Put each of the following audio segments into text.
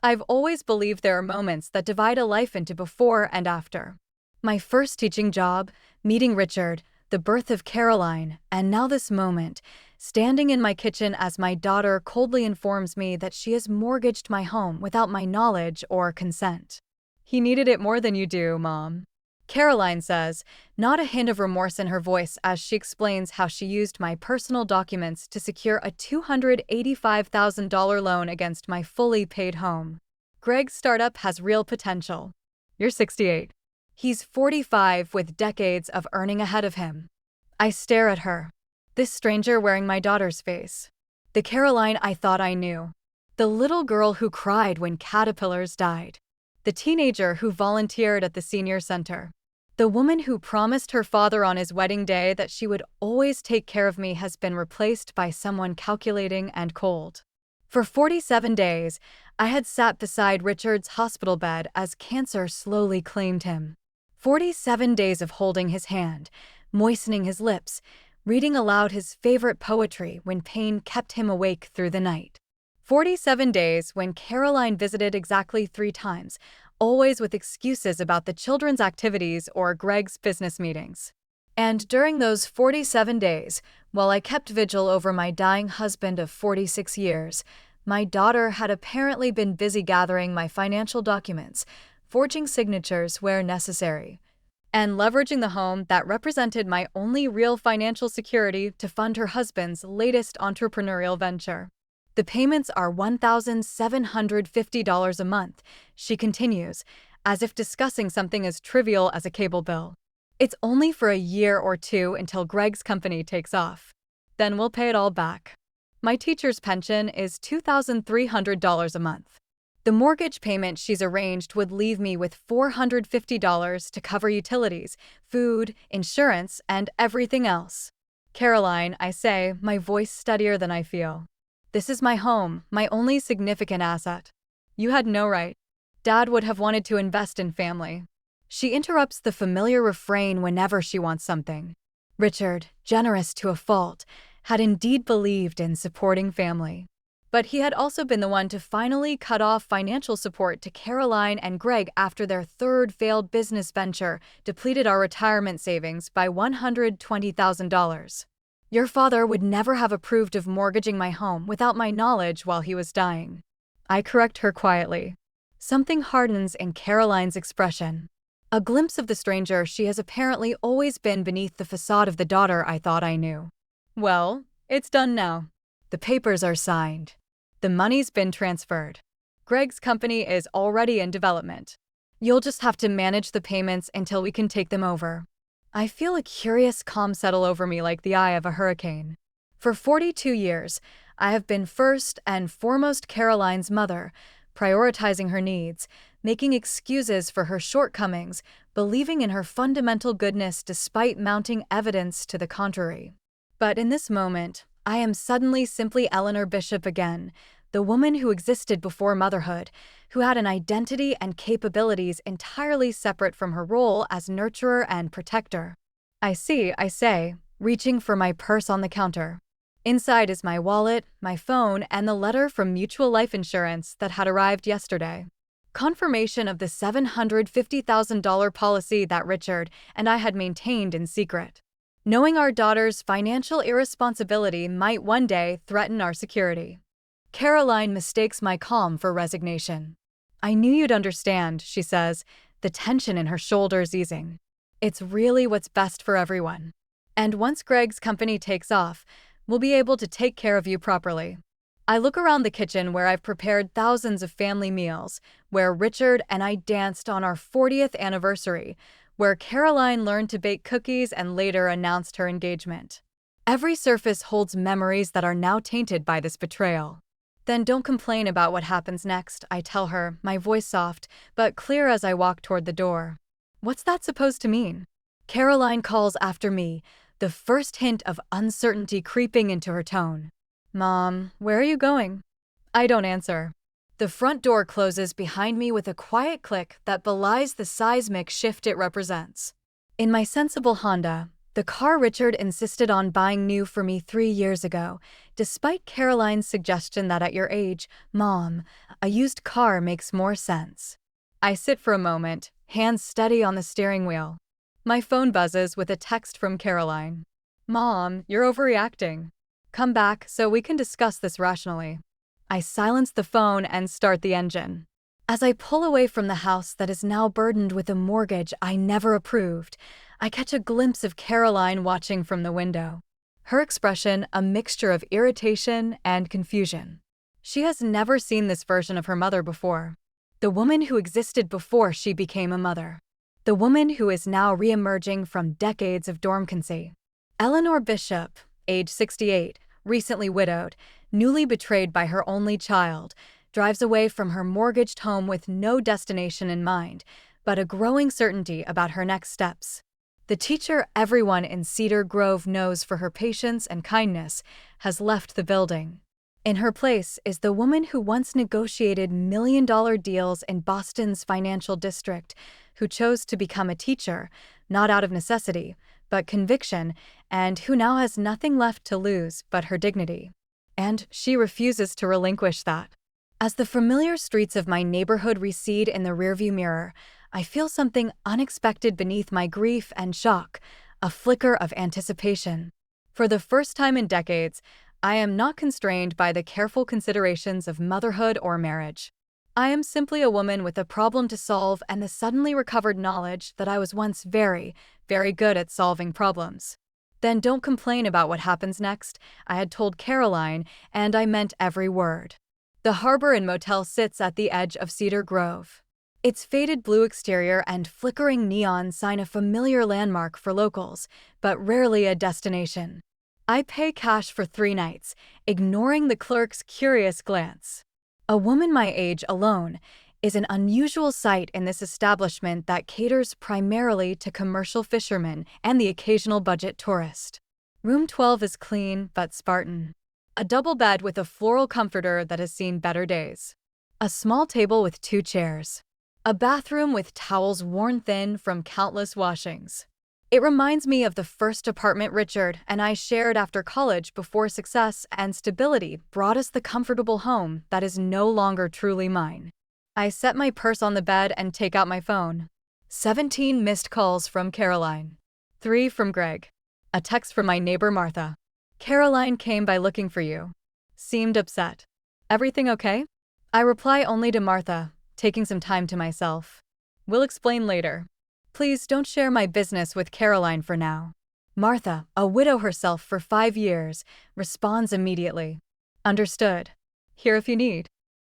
I've always believed there are moments that divide a life into before and after. My first teaching job, meeting Richard, the birth of Caroline, and now this moment, standing in my kitchen as my daughter coldly informs me that she has mortgaged my home without my knowledge or consent. He needed it more than you do, Mom. Caroline says, not a hint of remorse in her voice as she explains how she used my personal documents to secure a $285,000 loan against my fully paid home. Greg's startup has real potential. You're 68. He's 45 with decades of earning ahead of him. I stare at her. This stranger wearing my daughter's face. The Caroline I thought I knew. The little girl who cried when caterpillars died. The teenager who volunteered at the senior center. The woman who promised her father on his wedding day that she would always take care of me has been replaced by someone calculating and cold. For 47 days, I had sat beside Richard's hospital bed as cancer slowly claimed him. 47 days of holding his hand, moistening his lips, reading aloud his favorite poetry when pain kept him awake through the night. 47 days when Caroline visited exactly 3 times, always with excuses about the children's activities or Greg's business meetings. And during those 47 days, while I kept vigil over my dying husband of 46 years, my daughter had apparently been busy gathering my financial documents, forging signatures where necessary, and leveraging the home that represented my only real financial security to fund her husband's latest entrepreneurial venture. The payments are $1,750 a month, she continues, as if discussing something as trivial as a cable bill. It's only for a year or 2 until Greg's company takes off. Then we'll pay it all back. My teacher's pension is $2,300 a month. The mortgage payment she's arranged would leave me with $450 to cover utilities, food, insurance, and everything else. Caroline, I say, my voice steadier than I feel. This is my home, my only significant asset. You had no right. Dad would have wanted to invest in family. She interrupts the familiar refrain whenever she wants something. Richard, generous to a fault, had indeed believed in supporting family. But he had also been the one to finally cut off financial support to Caroline and Greg after their 3rd failed business venture depleted our retirement savings by $120,000. Your father would never have approved of mortgaging my home without my knowledge while he was dying. I correct her quietly. Something hardens in Caroline's expression. A glimpse of the stranger she has apparently always been beneath the facade of the daughter I thought I knew. Well, it's done now. The papers are signed. The money's been transferred. Greg's company is already in development. You'll just have to manage the payments until we can take them over. I feel a curious calm settle over me like the eye of a hurricane. For 42 years, I have been first and foremost Caroline's mother, prioritizing her needs, making excuses for her shortcomings, believing in her fundamental goodness despite mounting evidence to the contrary. But in this moment, I am suddenly simply Eleanor Bishop again, the woman who existed before motherhood, who had an identity and capabilities entirely separate from her role as nurturer and protector. I see, I say, reaching for my purse on the counter. Inside is my wallet, my phone, and the letter from Mutual Life Insurance that had arrived yesterday. Confirmation of the $750,000 policy that Richard and I had maintained in secret. Knowing our daughter's financial irresponsibility might one day threaten our security. Caroline mistakes my calm for resignation. I knew you'd understand, she says, the tension in her shoulders easing. It's really what's best for everyone. And once Greg's company takes off, we'll be able to take care of you properly. I look around the kitchen where I've prepared thousands of family meals, where Richard and I danced on our 40th anniversary, where Caroline learned to bake cookies and later announced her engagement. Every surface holds memories that are now tainted by this betrayal. Then don't complain about what happens next, I tell her, my voice soft, but clear as I walk toward the door. What's that supposed to mean? Caroline calls after me, the first hint of uncertainty creeping into her tone. Mom, where are you going? I don't answer. The front door closes behind me with a quiet click that belies the seismic shift it represents. In my sensible Honda, The car Richard insisted on buying new for me 3 years ago, despite Caroline's suggestion that at your age, Mom, a used car makes more sense. I sit for a moment, hands steady on the steering wheel. My phone buzzes with a text from Caroline. Mom, you're overreacting. Come back so we can discuss this rationally. I silence the phone and start the engine. As I pull away from the house that is now burdened with a mortgage I never approved, I catch a glimpse of Caroline watching from the window. Her expression a mixture of irritation and confusion. She has never seen this version of her mother before. The woman who existed before she became a mother. The woman who is now re-emerging from decades of dormancy. Eleanor Bishop, age 68, recently widowed, newly betrayed by her only child, drives away from her mortgaged home with no destination in mind, but a growing certainty about her next steps. The teacher everyone in Cedar Grove knows for her patience and kindness has left the building. In her place is the woman who once negotiated million-dollar deals in Boston's financial district, who chose to become a teacher, not out of necessity, but conviction, and who now has nothing left to lose but her dignity. And she refuses to relinquish that. As the familiar streets of my neighborhood recede in the rearview mirror, I feel something unexpected beneath my grief and shock, a flicker of anticipation. For the first time in decades, I am not constrained by the careful considerations of motherhood or marriage. I am simply a woman with a problem to solve and the suddenly recovered knowledge that I was once very, very good at solving problems. Then don't complain about what happens next, I had told Caroline, and I meant every word. The Harbor Inn Motel sits at the edge of Cedar Grove. Its faded blue exterior and flickering neon sign a familiar landmark for locals, but rarely a destination. I pay cash for 3 nights, ignoring the clerk's curious glance. A woman my age alone is an unusual sight in this establishment that caters primarily to commercial fishermen and the occasional budget tourist. Room 12 is clean but Spartan. A double bed with a floral comforter that has seen better days. A small table with 2 chairs. A bathroom with towels worn thin from countless washings. It reminds me of the first apartment Richard and I shared after college before success and stability brought us the comfortable home that is no longer truly mine. I set my purse on the bed and take out my phone. 17 missed calls from Caroline. 3 from Greg. A text from my neighbor Martha. Caroline came by looking for you. Seemed upset. Everything okay? I reply only to Martha, taking some time to myself. We'll explain later. Please don't share my business with Caroline for now. Martha, a widow herself for 5 years, responds immediately. Understood. Here if you need.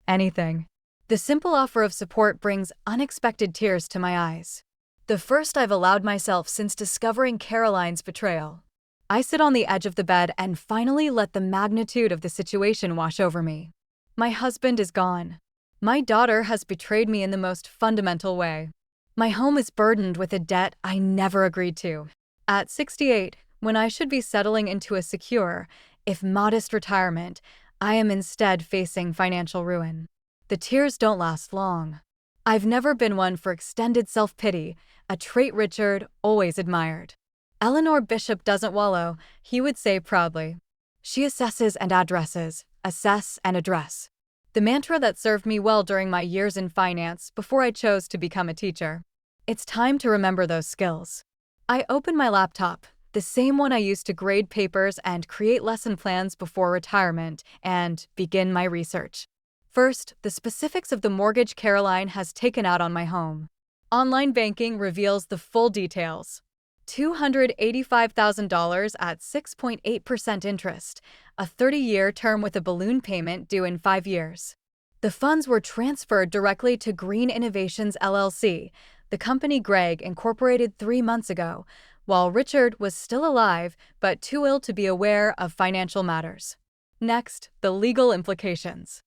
Anything. The simple offer of support brings unexpected tears to my eyes. The first I've allowed myself since discovering Caroline's betrayal. I sit on the edge of the bed and finally let the magnitude of the situation wash over me. My husband is gone. My daughter has betrayed me in the most fundamental way. My home is burdened with a debt I never agreed to. At 68, when I should be settling into a secure, if modest retirement, I am instead facing financial ruin. The tears don't last long. I've never been one for extended self-pity, a trait Richard always admired. Eleanor Bishop doesn't wallow, he would say proudly. She assesses and addresses, assess and address. The mantra that served me well during my years in finance before I chose to become a teacher. It's time to remember those skills. I open my laptop, the same one I used to grade papers and create lesson plans before retirement, and begin my research. First, the specifics of the mortgage Caroline has taken out on my home. Online banking reveals the full details. $285,000 at 6.8% interest, a 30-year term with a balloon payment due in 5 years. The funds were transferred directly to Green Innovations LLC, the company Greg incorporated 3 months ago, while Richard was still alive but too ill to be aware of financial matters. Next, the legal implications.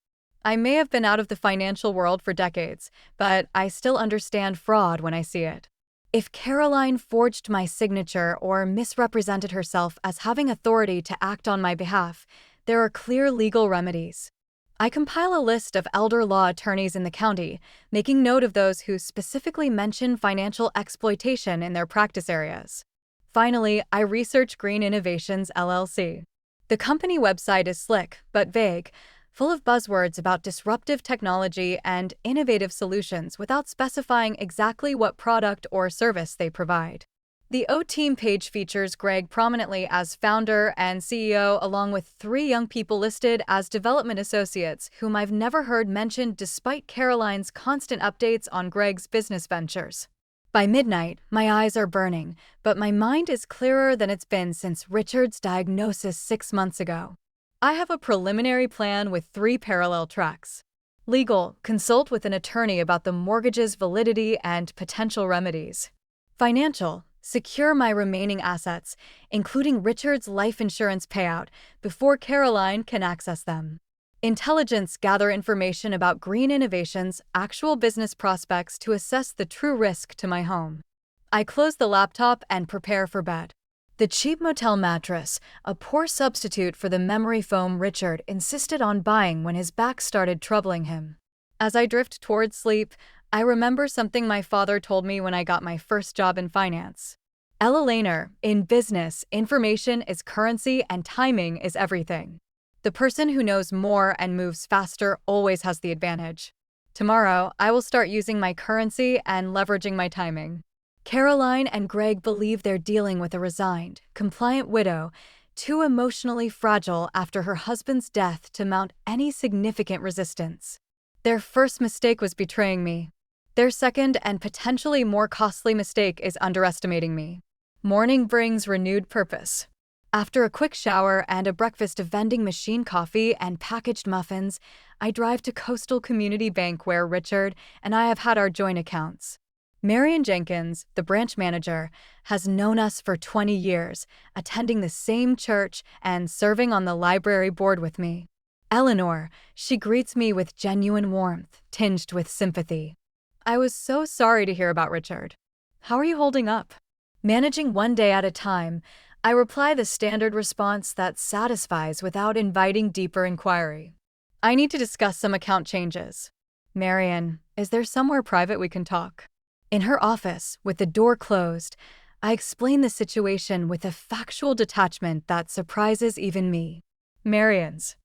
I may have been out of the financial world for decades, but I still understand fraud when I see it. If Caroline forged my signature or misrepresented herself as having authority to act on my behalf, there are clear legal remedies. I compile a list of elder law attorneys in the county, making note of those who specifically mention financial exploitation in their practice areas. Finally, I research Green Innovations LLC. The company website is slick but vague, full of buzzwords about disruptive technology and innovative solutions without specifying exactly what product or service they provide. The O-Team page features Greg prominently as founder and CEO, along with 3 young people listed as development associates whom I've never heard mentioned despite Caroline's constant updates on Greg's business ventures. By midnight, my eyes are burning, but my mind is clearer than it's been since Richard's diagnosis 6 months ago. I have a preliminary plan with 3 parallel tracks. Legal, consult with an attorney about the mortgage's validity and potential remedies. Financial, secure my remaining assets, including Richard's life insurance payout, before Caroline can access them. Intelligence, gather information about Green Innovations' actual business prospects to assess the true risk to my home. I close the laptop and prepare for bed. The cheap motel mattress, a poor substitute for the memory foam Richard insisted on buying when his back started troubling him. As I drift towards sleep, I remember something my father told me when I got my first job in finance. Ella Lehner, in business, information is currency and timing is everything. The person who knows more and moves faster always has the advantage. Tomorrow, I will start using my currency and leveraging my timing. Caroline and Greg believe they're dealing with a resigned, compliant widow, too emotionally fragile after her husband's death to mount any significant resistance. Their first mistake was betraying me. Their second and potentially more costly mistake is underestimating me. Morning brings renewed purpose. After a quick shower and a breakfast of vending machine coffee and packaged muffins, I drive to Coastal Community Bank where Richard and I have had our joint accounts. Marion Jenkins, the branch manager, has known us for 20 years, attending the same church and serving on the library board with me. Eleanor, she greets me with genuine warmth, tinged with sympathy. I was so sorry to hear about Richard. How are you holding up? Managing one day at a time, I reply the standard response that satisfies without inviting deeper inquiry. I need to discuss some account changes. Marion, is there somewhere private we can talk? In her office, with the door closed, I explain the situation with a factual detachment that surprises even me. Marion's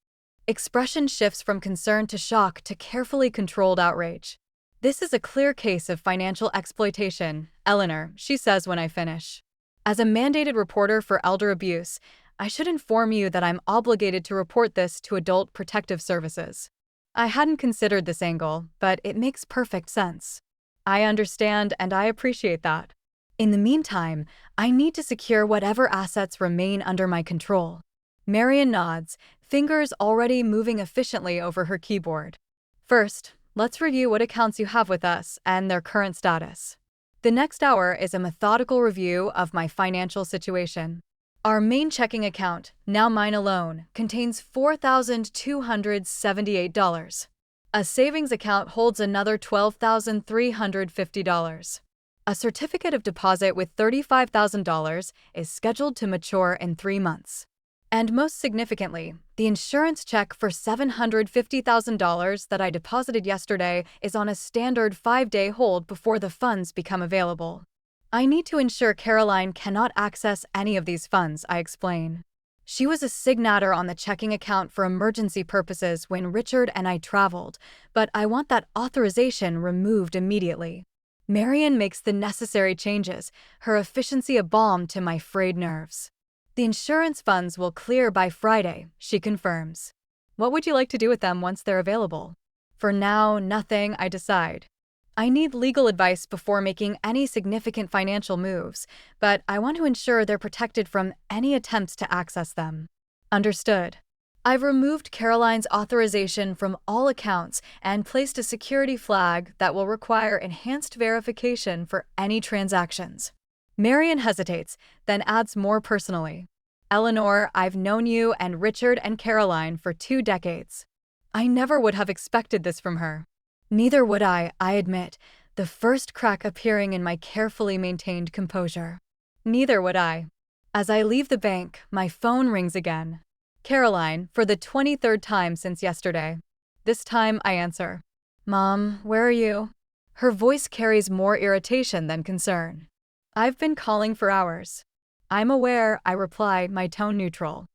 expression shifts from concern to shock to carefully controlled outrage. This is a clear case of financial exploitation, Eleanor, she says when I finish. As a mandated reporter for elder abuse, I should inform you that I'm obligated to report this to Adult Protective Services. I hadn't considered this angle, but it makes perfect sense. I understand and I appreciate that. In the meantime, I need to secure whatever assets remain under my control. Marion nods, fingers already moving efficiently over her keyboard. First, let's review what accounts you have with us and their current status. The next hour is a methodical review of my financial situation. Our main checking account, now mine alone, contains $4,278. A savings account holds another $12,350. A certificate of deposit with $35,000 is scheduled to mature in 3 months. And most significantly, the insurance check for $750,000 that I deposited yesterday is on a standard 5-day hold before the funds become available. I need to ensure Caroline cannot access any of these funds, I explain. She was a signator on the checking account for emergency purposes when Richard and I traveled, but I want that authorization removed immediately. Marion makes the necessary changes, her efficiency a balm to my frayed nerves. The insurance funds will clear by Friday, she confirms. What would you like to do with them once they're available? For now, nothing, I decide. I need legal advice before making any significant financial moves, but I want to ensure they're protected from any attempts to access them. Understood. I've removed Caroline's authorization from all accounts and placed a security flag that will require enhanced verification for any transactions. Marion hesitates, then adds more personally. Eleanor, I've known you and Richard and Caroline for 2 decades. I never would have expected this from her. Neither would I admit, the first crack appearing in my carefully maintained composure. Neither would I. As I leave the bank, my phone rings again. Caroline, for the 23rd time since yesterday. This time I answer. Mom, where are you? Her voice carries more irritation than concern. I've been calling for hours. I'm aware, I reply, my tone neutral.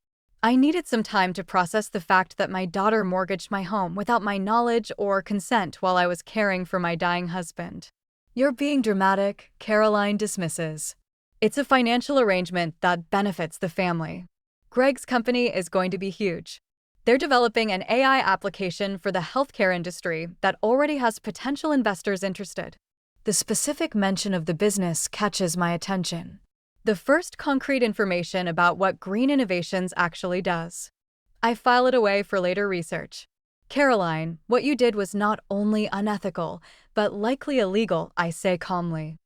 I needed some time to process the fact that my daughter mortgaged my home without my knowledge or consent while I was caring for my dying husband. You're being dramatic, Caroline dismisses. It's a financial arrangement that benefits the family. Greg's company is going to be huge. They're developing an AI application for the healthcare industry that already has potential investors interested. The specific mention of the business catches my attention. The first concrete information about what Green Innovations actually does. I file it away for later research. Caroline, what you did was not only unethical, but likely illegal, I say calmly.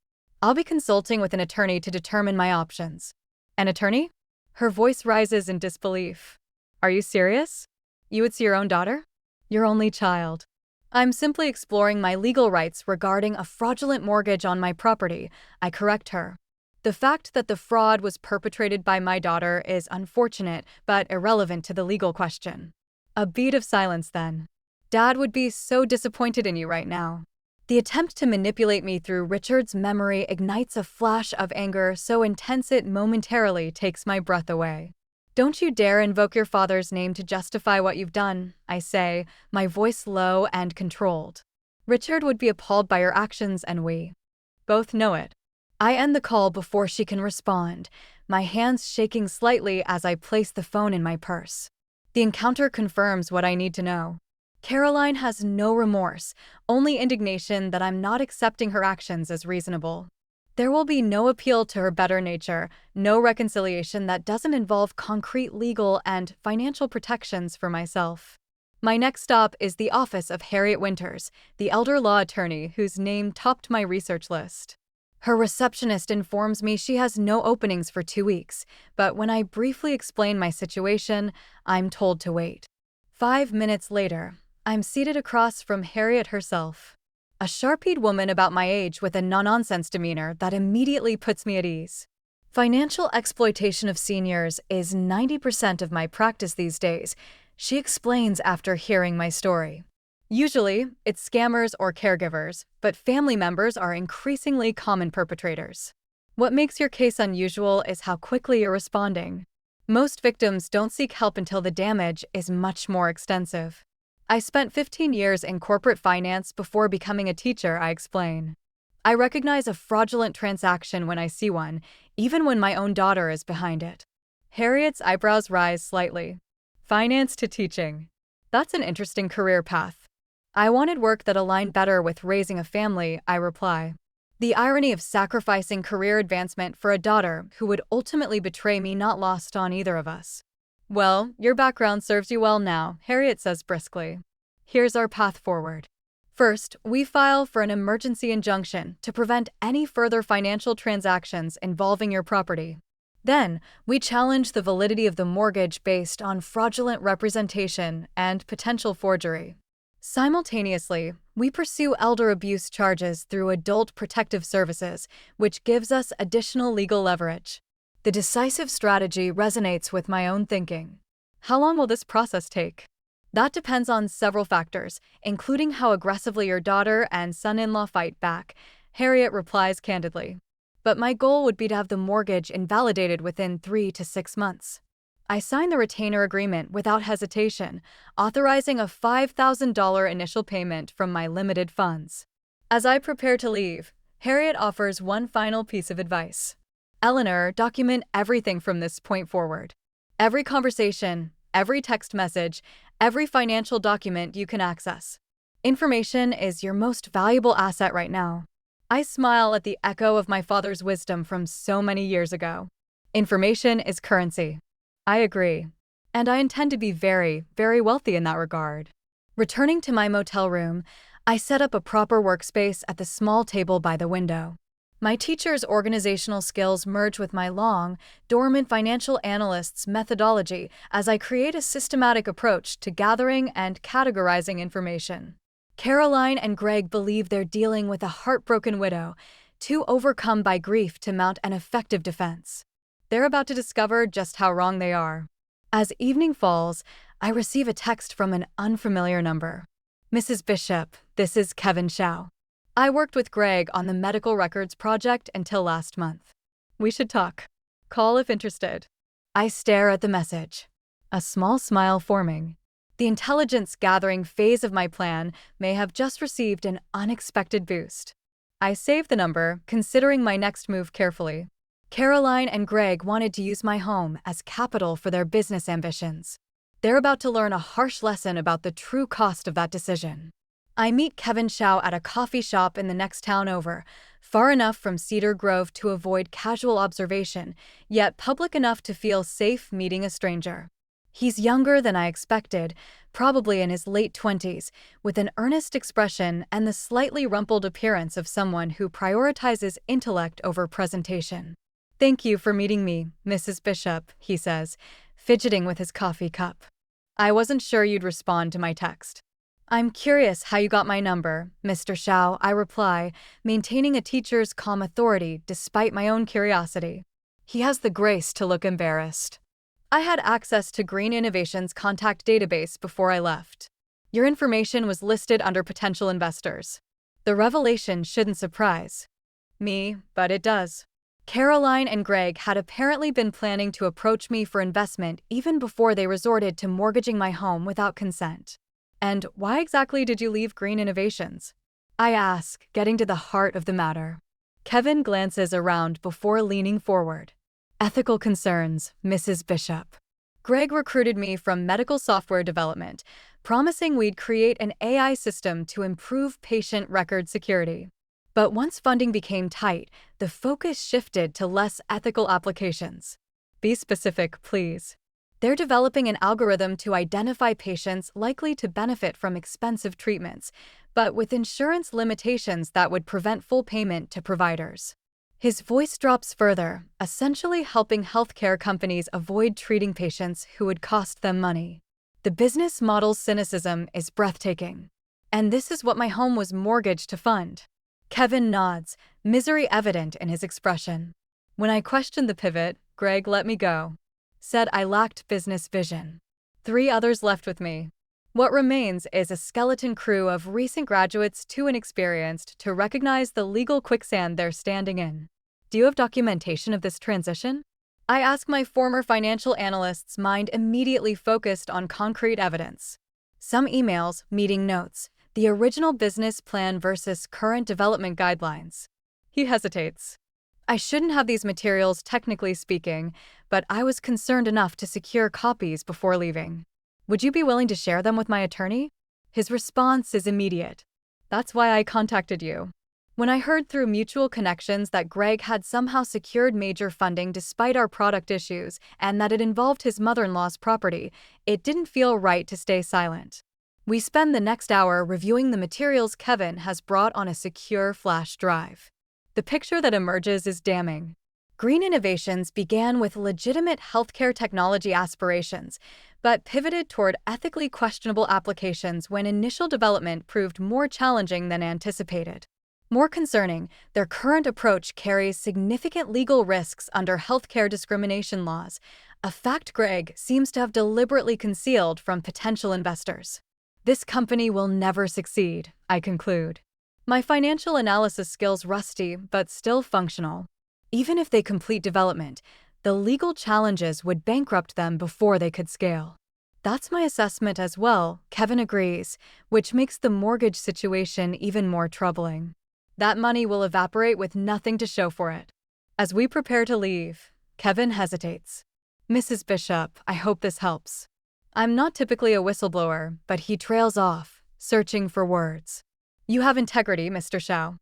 I'll be consulting with an attorney to determine my options. An attorney? Her voice rises in disbelief. Are you serious? You would see your own daughter? Your only child. I'm simply exploring my legal rights regarding a fraudulent mortgage on my property, I correct her. The fact that the fraud was perpetrated by my daughter is unfortunate, but irrelevant to the legal question. A beat of silence then. Dad would be so disappointed in you right now. The attempt to manipulate me through Richard's memory ignites a flash of anger so intense it momentarily takes my breath away. Don't you dare invoke your father's name to justify what you've done, I say, my voice low and controlled. Richard would be appalled by your actions and we both know it. I end the call before she can respond, my hands shaking slightly as I place the phone in my purse. The encounter confirms what I need to know. Caroline has no remorse, only indignation that I'm not accepting her actions as reasonable. There will be no appeal to her better nature, no reconciliation that doesn't involve concrete legal and financial protections for myself. My next stop is the office of Harriet Winters, the elder law attorney whose name topped my research list. Her receptionist informs me she has no openings for 2 weeks, but when I briefly explain my situation, I'm told to wait. 5 minutes later, I'm seated across from Harriet herself. A sharp-eyed woman about my age with a no-nonsense demeanor that immediately puts me at ease. Financial exploitation of seniors is 90% of my practice these days, she explains after hearing my story. Usually, it's scammers or caregivers, but family members are increasingly common perpetrators. What makes your case unusual is how quickly you're responding. Most victims don't seek help until the damage is much more extensive. I spent 15 years in corporate finance before becoming a teacher, I explain. I recognize a fraudulent transaction when I see one, even when my own daughter is behind it. Harriet's eyebrows rise slightly. Finance to teaching. That's an interesting career path. I wanted work that aligned better with raising a family, I reply. The irony of sacrificing career advancement for a daughter who would ultimately betray me not lost on either of us. Well, your background serves you well now, Harriet says briskly. Here's our path forward. First, we file for an emergency injunction to prevent any further financial transactions involving your property. Then, we challenge the validity of the mortgage based on fraudulent representation and potential forgery. Simultaneously, we pursue elder abuse charges through Adult Protective Services, which gives us additional legal leverage. The decisive strategy resonates with my own thinking. How long will this process take? That depends on several factors, including how aggressively your daughter and son-in-law fight back, Harriet replies candidly. But my goal would be to have the mortgage invalidated within 3 to 6 months. I sign the retainer agreement without hesitation, authorizing a $5,000 initial payment from my limited funds. As I prepare to leave, Harriet offers one final piece of advice. Eleanor, document everything from this point forward. Every conversation, every text message, every financial document you can access. Information is your most valuable asset right now. I smile at the echo of my father's wisdom from so many years ago. Information is currency. I agree. And I intend to be very, very wealthy in that regard. Returning to my motel room, I set up a proper workspace at the small table by the window. My teacher's organizational skills merge with my long, dormant financial analyst's methodology as I create a systematic approach to gathering and categorizing information. Caroline and Greg believe they're dealing with a heartbroken widow, too overcome by grief to mount an effective defense. They're about to discover just how wrong they are. As evening falls, I receive a text from an unfamiliar number. Mrs. Bishop, this is Kevin Shao. I worked with Greg on the medical records project until last month. We should talk. Call if interested. I stare at the message, a small smile forming. The intelligence-gathering phase of my plan may have just received an unexpected boost. I save the number, considering my next move carefully. Caroline and Greg wanted to use my home as capital for their business ambitions. They're about to learn a harsh lesson about the true cost of that decision. I meet Kevin Shao at a coffee shop in the next town over, far enough from Cedar Grove to avoid casual observation, yet public enough to feel safe meeting a stranger. He's younger than I expected, probably in his late 20s, with an earnest expression and the slightly rumpled appearance of someone who prioritizes intellect over presentation. "Thank you for meeting me, Mrs. Bishop," he says, fidgeting with his coffee cup. "I wasn't sure you'd respond to my text." "I'm curious how you got my number, Mr. Shao," I reply, maintaining a teacher's calm authority despite my own curiosity. He has the grace to look embarrassed. "I had access to Green Innovation's contact database before I left. Your information was listed under potential investors." The revelation shouldn't surprise me, but it does. Caroline and Greg had apparently been planning to approach me for investment even before they resorted to mortgaging my home without consent. "And why exactly did you leave Green Innovations?" I ask, getting to the heart of the matter. Kevin glances around before leaning forward. "Ethical concerns, Mrs. Bishop. Greg recruited me from medical software development, promising we'd create an AI system to improve patient record security. But once funding became tight, the focus shifted to less ethical applications." "Be specific, please." "They're developing an algorithm to identify patients likely to benefit from expensive treatments, but with insurance limitations that would prevent full payment to providers." His voice drops further, essentially helping healthcare companies avoid treating patients who would cost them money. The business model's cynicism is breathtaking. "And this is what my home was mortgaged to fund." Kevin nods, misery evident in his expression. "When I questioned the pivot, Greg let me go. Said I lacked business vision. 3 others left with me. What remains is a skeleton crew of recent graduates too inexperienced to recognize the legal quicksand they're standing in." "Do you have documentation of this transition?" I ask, my former financial analyst's mind immediately focused on concrete evidence. "Some emails, meeting notes, the original business plan versus current development guidelines." He hesitates. "I shouldn't have these materials technically speaking, but I was concerned enough to secure copies before leaving. Would you be willing to share them with my attorney?" His response is immediate. "That's why I contacted you." When I heard through mutual connections that Greg had somehow secured major funding despite our product issues and that it involved his mother-in-law's property, it didn't feel right to stay silent. We spend the next hour reviewing the materials Kevin has brought on a secure flash drive. The picture that emerges is damning. Green Innovations began with legitimate healthcare technology aspirations, but pivoted toward ethically questionable applications when initial development proved more challenging than anticipated. More concerning, their current approach carries significant legal risks under healthcare discrimination laws, a fact Greg seems to have deliberately concealed from potential investors. "This company will never succeed," I conclude. My financial analysis skills rusty but still functional. Even if they complete development, the legal challenges would bankrupt them before they could scale. "That's my assessment as well," Kevin agrees, which makes the mortgage situation even more troubling. "That money will evaporate with nothing to show for it." As we prepare to leave, Kevin hesitates. "Mrs. Bishop, I hope this helps." I'm not typically a whistleblower, but he trails off, searching for words. "You have integrity, Mr. Shao."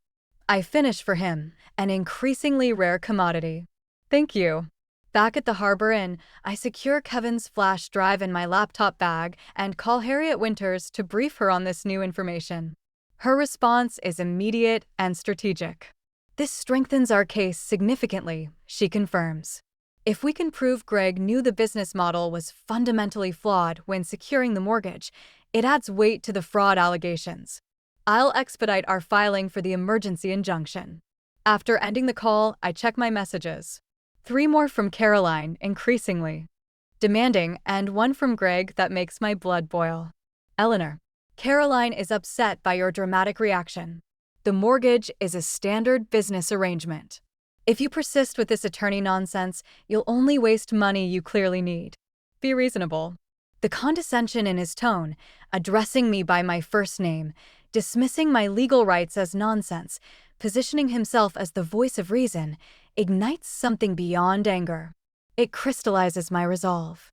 I finish for him, an increasingly rare commodity. "Thank you." Back at the Harbor Inn, I secure Kevin's flash drive in my laptop bag and call Harriet Winters to brief her on this new information. Her response is immediate and strategic. "This strengthens our case significantly," she confirms. "If we can prove Greg knew the business model was fundamentally flawed when securing the mortgage, it adds weight to the fraud allegations. I'll expedite our filing for the emergency injunction." After ending the call, I check my messages. 3 more from Caroline, increasingly demanding, and 1 from Greg that makes my blood boil. "Eleanor, Caroline is upset by your dramatic reaction. The mortgage is a standard business arrangement. If you persist with this attorney nonsense, you'll only waste money you clearly need. Be reasonable. The condescension in his tone, addressing me by my first name, dismissing my legal rights as nonsense, positioning himself as the voice of reason, ignites something beyond anger. It crystallizes my resolve.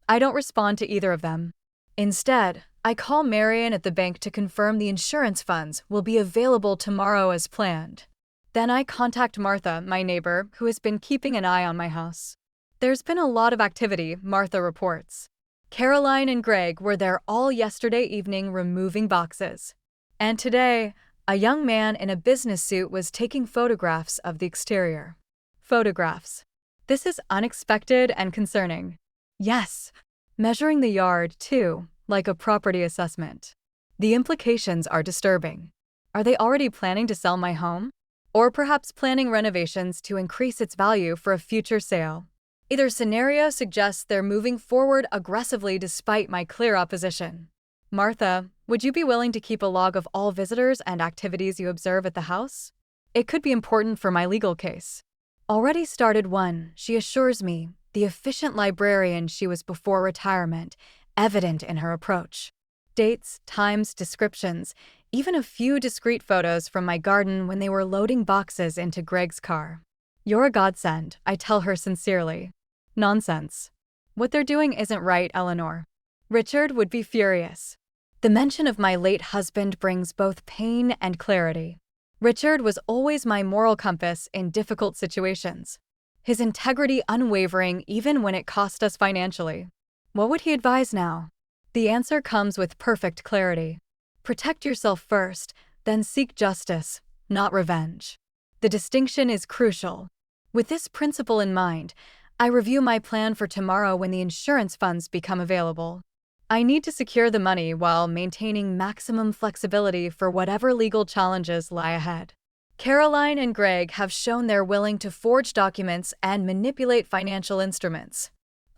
I don't respond to either of them. Instead, I call Marian at the bank to confirm the insurance funds will be available tomorrow as planned. Then I contact Martha, my neighbor, who has been keeping an eye on my house. There's been a lot of activity, Martha reports. Caroline and Greg were there all yesterday evening removing boxes. And today, a young man in a business suit was taking photographs of the exterior. Photographs. This is unexpected and concerning. Yes, measuring the yard, too, like a property assessment. The implications are disturbing. Are they already planning to sell my home? Or perhaps planning renovations to increase its value for a future sale? Either scenario suggests they're moving forward aggressively despite my clear opposition. Martha, would you be willing to keep a log of all visitors and activities you observe at the house? It could be important for my legal case. Already started one, she assures me, the efficient librarian she was before retirement, evident in her approach. Dates, times, descriptions, even a few discreet photos from my garden when they were loading boxes into Greg's car. You're a godsend, I tell her sincerely. Nonsense. What they're doing isn't right, Eleanor. Richard would be furious. The mention of my late husband brings both pain and clarity. Richard was always my moral compass in difficult situations. His integrity unwavering even when it cost us financially. What would he advise now? The answer comes with perfect clarity. Protect yourself first, then seek justice, not revenge. The distinction is crucial. With this principle in mind, I review my plan for tomorrow when the insurance funds become available. I need to secure the money while maintaining maximum flexibility for whatever legal challenges lie ahead. Caroline and Greg have shown they're willing to forge documents and manipulate financial instruments.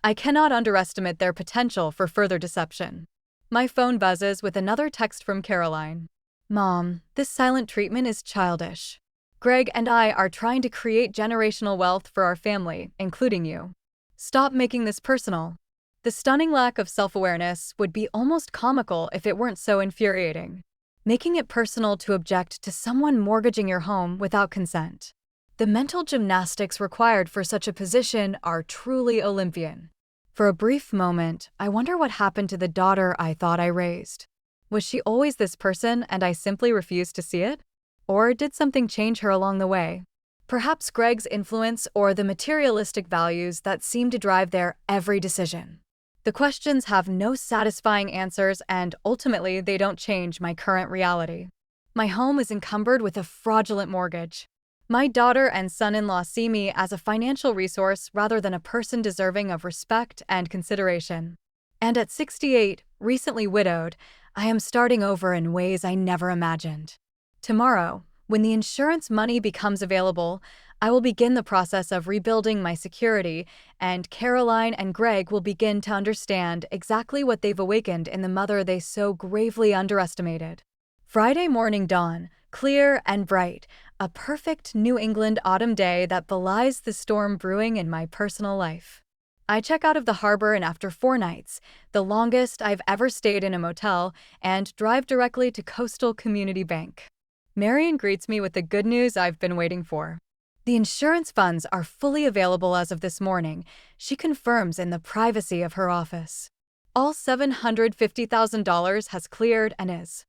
I cannot underestimate their potential for further deception. My phone buzzes with another text from Caroline. Mom, this silent treatment is childish. Greg and I are trying to create generational wealth for our family, including you. Stop making this personal. The stunning lack of self-awareness would be almost comical if it weren't so infuriating. Making it personal to object to someone mortgaging your home without consent. The mental gymnastics required for such a position are truly Olympian. For a brief moment, I wonder what happened to the daughter I thought I raised. Was she always this person and I simply refused to see it? Or did something change her along the way? Perhaps Greg's influence or the materialistic values that seem to drive their every decision. The questions have no satisfying answers and ultimately they don't change my current reality. My home is encumbered with a fraudulent mortgage. My daughter and son-in-law see me as a financial resource rather than a person deserving of respect and consideration. And at 68, recently widowed, I am starting over in ways I never imagined. Tomorrow, when the insurance money becomes available, I will begin the process of rebuilding my security, and Caroline and Greg will begin to understand exactly what they've awakened in the mother they so gravely underestimated. Friday morning dawn, clear and bright, a perfect New England autumn day that belies the storm brewing in my personal life. I check out of the harbor and after 4 nights, the longest I've ever stayed in a motel, and drive directly to Coastal Community Bank. Marian greets me with the good news I've been waiting for. The insurance funds are fully available as of this morning, she confirms in the privacy of her office. All $750,000 has cleared and is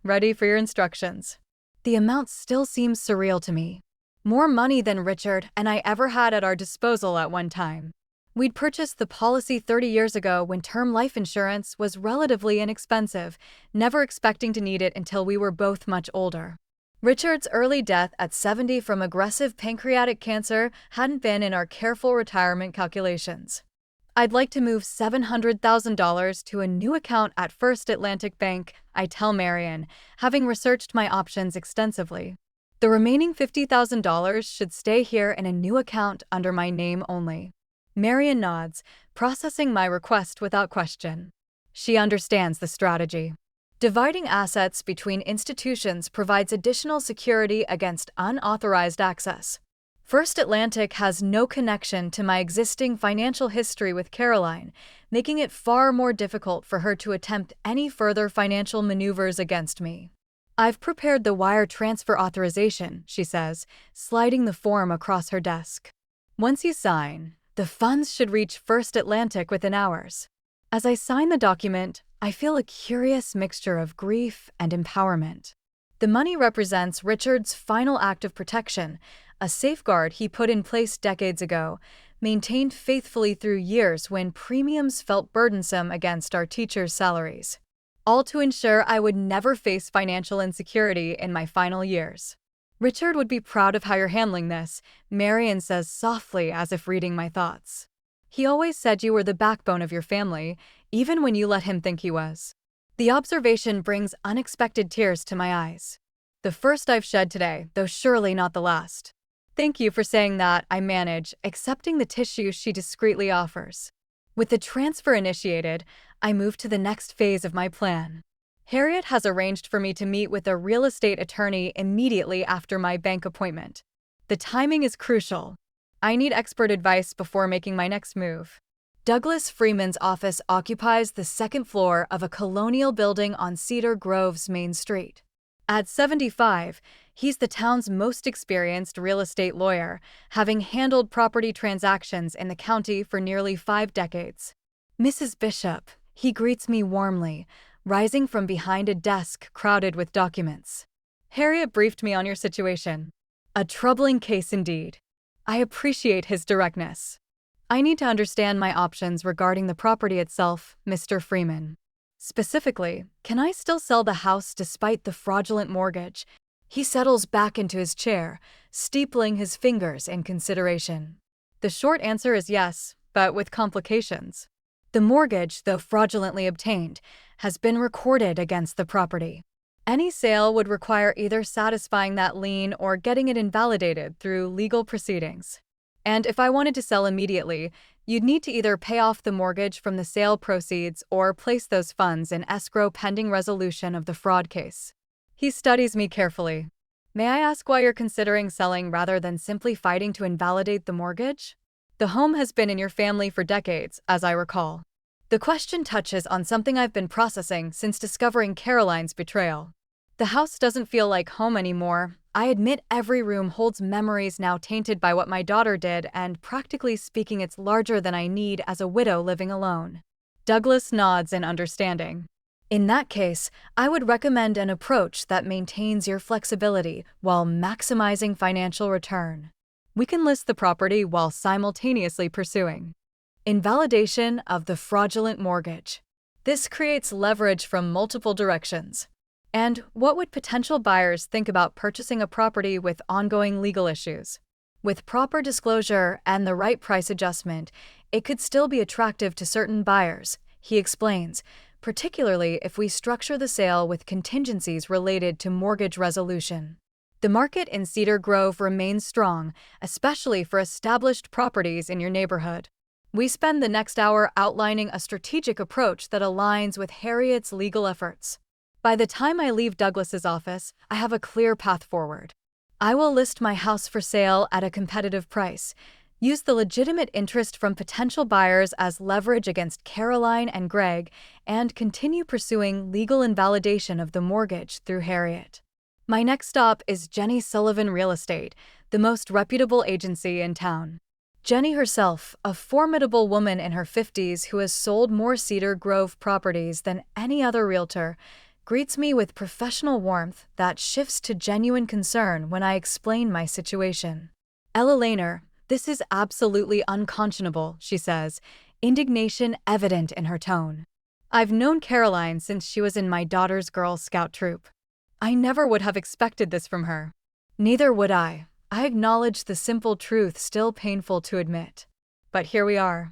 ready for your instructions. The amount still seems surreal to me. More money than Richard and I ever had at our disposal at one time. We'd purchased the policy 30 years ago when term life insurance was relatively inexpensive, never expecting to need it until we were both much older. Richard's early death at 70 from aggressive pancreatic cancer hadn't been in our careful retirement calculations. I'd like to move $700,000 to a new account at First Atlantic Bank, I tell Marian, having researched my options extensively. The remaining $50,000 should stay here in a new account under my name only. Marian nods, processing my request without question. She understands the strategy. Dividing assets between institutions provides additional security against unauthorized access. First Atlantic has no connection to my existing financial history with Caroline, making it far more difficult for her to attempt any further financial maneuvers against me. I've prepared the wire transfer authorization, she says, sliding the form across her desk. Once you sign, the funds should reach First Atlantic within hours. As I sign the document, I feel a curious mixture of grief and empowerment. The money represents Richard's final act of protection, a safeguard he put in place decades ago, maintained faithfully through years when premiums felt burdensome against our teachers' salaries. All to ensure I would never face financial insecurity in my final years. Richard would be proud of how you're handling this, Marion says softly as if reading my thoughts. He always said you were the backbone of your family, even when you let him think he was. The observation brings unexpected tears to my eyes. The first I've shed today, though surely not the last. Thank you for saying that, I manage, accepting the tissue she discreetly offers. With the transfer initiated, I move to the next phase of my plan. Harriet has arranged for me to meet with a real estate attorney immediately after my bank appointment. The timing is crucial. I need expert advice before making my next move. Douglas Freeman's office occupies the second floor of a colonial building on Cedar Grove's Main Street. At 75, he's the town's most experienced real estate lawyer, having handled property transactions in the county for nearly 5 decades. Mrs. Bishop, he greets me warmly, rising from behind a desk crowded with documents. Harriet briefed me on your situation. A troubling case indeed. I appreciate his directness. I need to understand my options regarding the property itself, Mr. Freeman. Specifically, can I still sell the house despite the fraudulent mortgage? He settles back into his chair, steepling his fingers in consideration. The short answer is yes, but with complications. The mortgage, though fraudulently obtained, has been recorded against the property. Any sale would require either satisfying that lien or getting it invalidated through legal proceedings. And if I wanted to sell immediately, you'd need to either pay off the mortgage from the sale proceeds or place those funds in escrow pending resolution of the fraud case. He studies me carefully. May I ask why you're considering selling rather than simply fighting to invalidate the mortgage? The home has been in your family for decades, as I recall. The question touches on something I've been processing since discovering Caroline's betrayal. The house doesn't feel like home anymore. I admit every room holds memories now tainted by what my daughter did, and practically speaking, it's larger than I need as a widow living alone. Douglas nods in understanding. In that case, I would recommend an approach that maintains your flexibility while maximizing financial return. We can list the property while simultaneously pursuing invalidation of the fraudulent mortgage. This creates leverage from multiple directions. And what would potential buyers think about purchasing a property with ongoing legal issues? With proper disclosure and the right price adjustment, it could still be attractive to certain buyers, he explains, particularly if we structure the sale with contingencies related to mortgage resolution. The market in Cedar Grove remains strong, especially for established properties in your neighborhood. We spend the next hour outlining a strategic approach that aligns with Harriet's legal efforts. By the time I leave Douglas's office, I have a clear path forward. I will list my house for sale at a competitive price, use the legitimate interest from potential buyers as leverage against Caroline and Greg, and continue pursuing legal invalidation of the mortgage through Harriet. My next stop is Jenny Sullivan Real Estate, the most reputable agency in town. Jenny herself, a formidable woman in her 50s who has sold more Cedar Grove properties than any other realtor, greets me with professional warmth that shifts to genuine concern when I explain my situation. Ella Lehner, this is absolutely unconscionable, she says, indignation evident in her tone. I've known Caroline since she was in my daughter's Girl Scout troop. I never would have expected this from her. Neither would I. I acknowledge the simple truth still painful to admit. But here we are.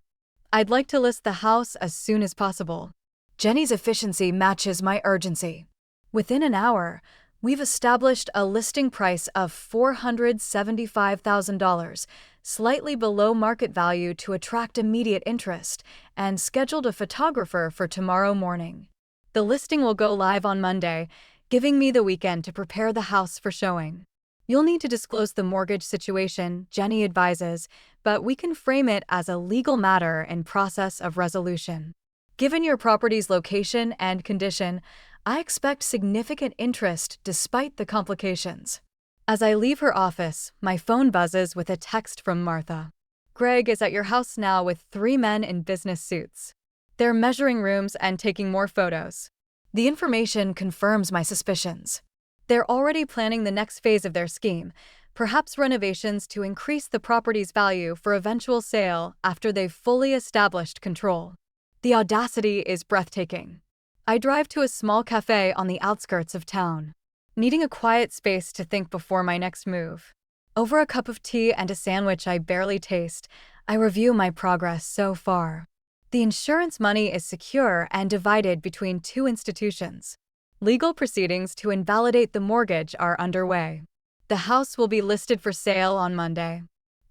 I'd like to list the house as soon as possible. Jenny's efficiency matches my urgency. Within an hour, we've established a listing price of $475,000, slightly below market value to attract immediate interest, and scheduled a photographer for tomorrow morning. The listing will go live on Monday, giving me the weekend to prepare the house for showing. You'll need to disclose the mortgage situation, Jenny advises, but we can frame it as a legal matter in process of resolution. Given your property's location and condition, I expect significant interest despite the complications. As I leave her office, my phone buzzes with a text from Martha. Greg is at your house now with 3 men in business suits. They're measuring rooms and taking more photos. The information confirms my suspicions. They're already planning the next phase of their scheme, perhaps renovations to increase the property's value for eventual sale after they've fully established control. The audacity is breathtaking. I drive to a small cafe on the outskirts of town, needing a quiet space to think before my next move. Over a cup of tea and a sandwich I barely taste, I review my progress so far. The insurance money is secure and divided between 2 institutions. Legal proceedings to invalidate the mortgage are underway. The house will be listed for sale on Monday.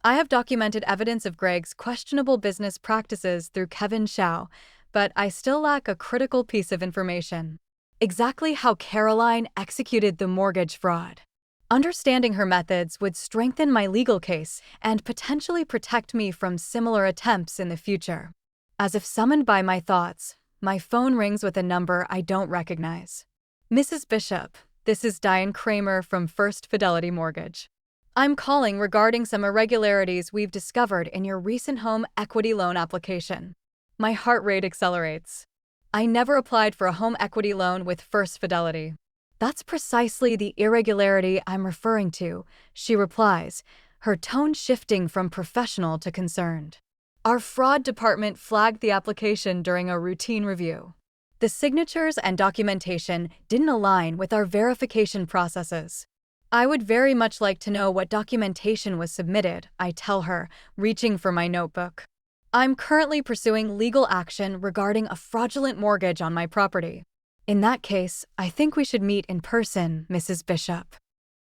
I have documented evidence of Greg's questionable business practices through Kevin Shao, but I still lack a critical piece of information. Exactly how Caroline executed the mortgage fraud. Understanding her methods would strengthen my legal case and potentially protect me from similar attempts in the future. As if summoned by my thoughts, my phone rings with a number I don't recognize. Mrs. Bishop, this is Diane Kramer from First Fidelity Mortgage. I'm calling regarding some irregularities we've discovered in your recent home equity loan application. My heart rate accelerates. I never applied for a home equity loan with First Fidelity. That's precisely the irregularity I'm referring to, she replies, her tone shifting from professional to concerned. Our fraud department flagged the application during a routine review. The signatures and documentation didn't align with our verification processes. I would very much like to know what documentation was submitted, I tell her, reaching for my notebook. I'm currently pursuing legal action regarding a fraudulent mortgage on my property. In that case, I think we should meet in person, Mrs. Bishop.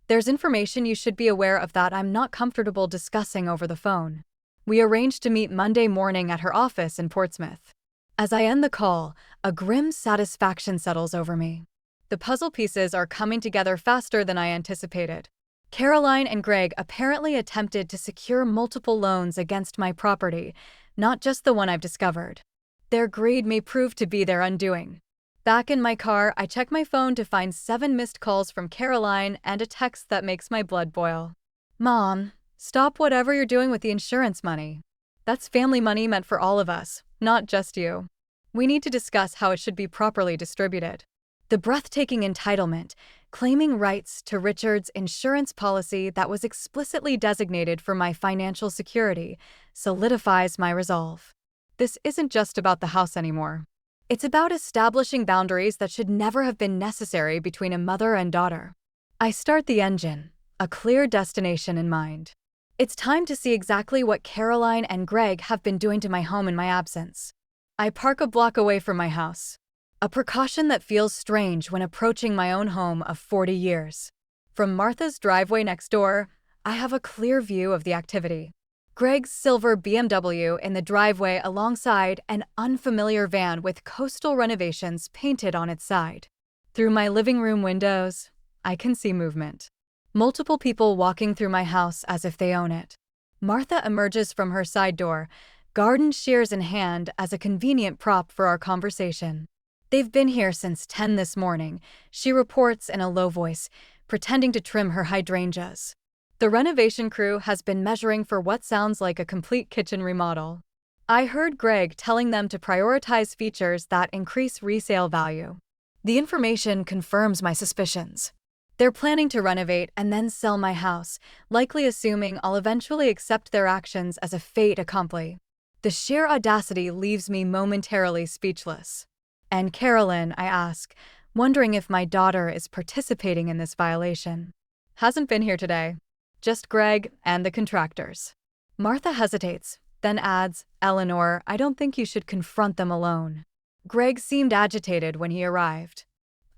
There's information you should be aware of that I'm not comfortable discussing over the phone. We arranged to meet Monday morning at her office in Portsmouth. As I end the call, a grim satisfaction settles over me. The puzzle pieces are coming together faster than I anticipated. Caroline and Greg apparently attempted to secure multiple loans against my property, not just the one I've discovered. Their greed may prove to be their undoing. Back in my car, I check my phone to find 7 missed calls from Caroline and a text that makes my blood boil. Mom, stop whatever you're doing with the insurance money. That's family money meant for all of us, not just you. We need to discuss how it should be properly distributed. The breathtaking entitlement, claiming rights to Richard's insurance policy that was explicitly designated for my financial security, solidifies my resolve. This isn't just about the house anymore. It's about establishing boundaries that should never have been necessary between a mother and daughter. I start the engine, a clear destination in mind. It's time to see exactly what Caroline and Greg have been doing to my home in my absence. I park a block away from my house, a precaution that feels strange when approaching my own home of 40 years. From Martha's driveway next door, I have a clear view of the activity. Greg's silver BMW in the driveway alongside an unfamiliar van with coastal renovations painted on its side. Through my living room windows, I can see movement. Multiple people walking through my house as if they own it. Martha emerges from her side door, garden shears in hand as a convenient prop for our conversation. They've been here since 10 this morning, she reports in a low voice, pretending to trim her hydrangeas. The renovation crew has been measuring for what sounds like a complete kitchen remodel. I heard Greg telling them to prioritize features that increase resale value. The information confirms my suspicions. They're planning to renovate and then sell my house, likely assuming I'll eventually accept their actions as a fait accompli. The sheer audacity leaves me momentarily speechless. And Carolyn, I ask, wondering if my daughter is participating in this violation. Hasn't been here today. Just Greg and the contractors. Martha hesitates, then adds, Eleanor, I don't think you should confront them alone. Greg seemed agitated when he arrived.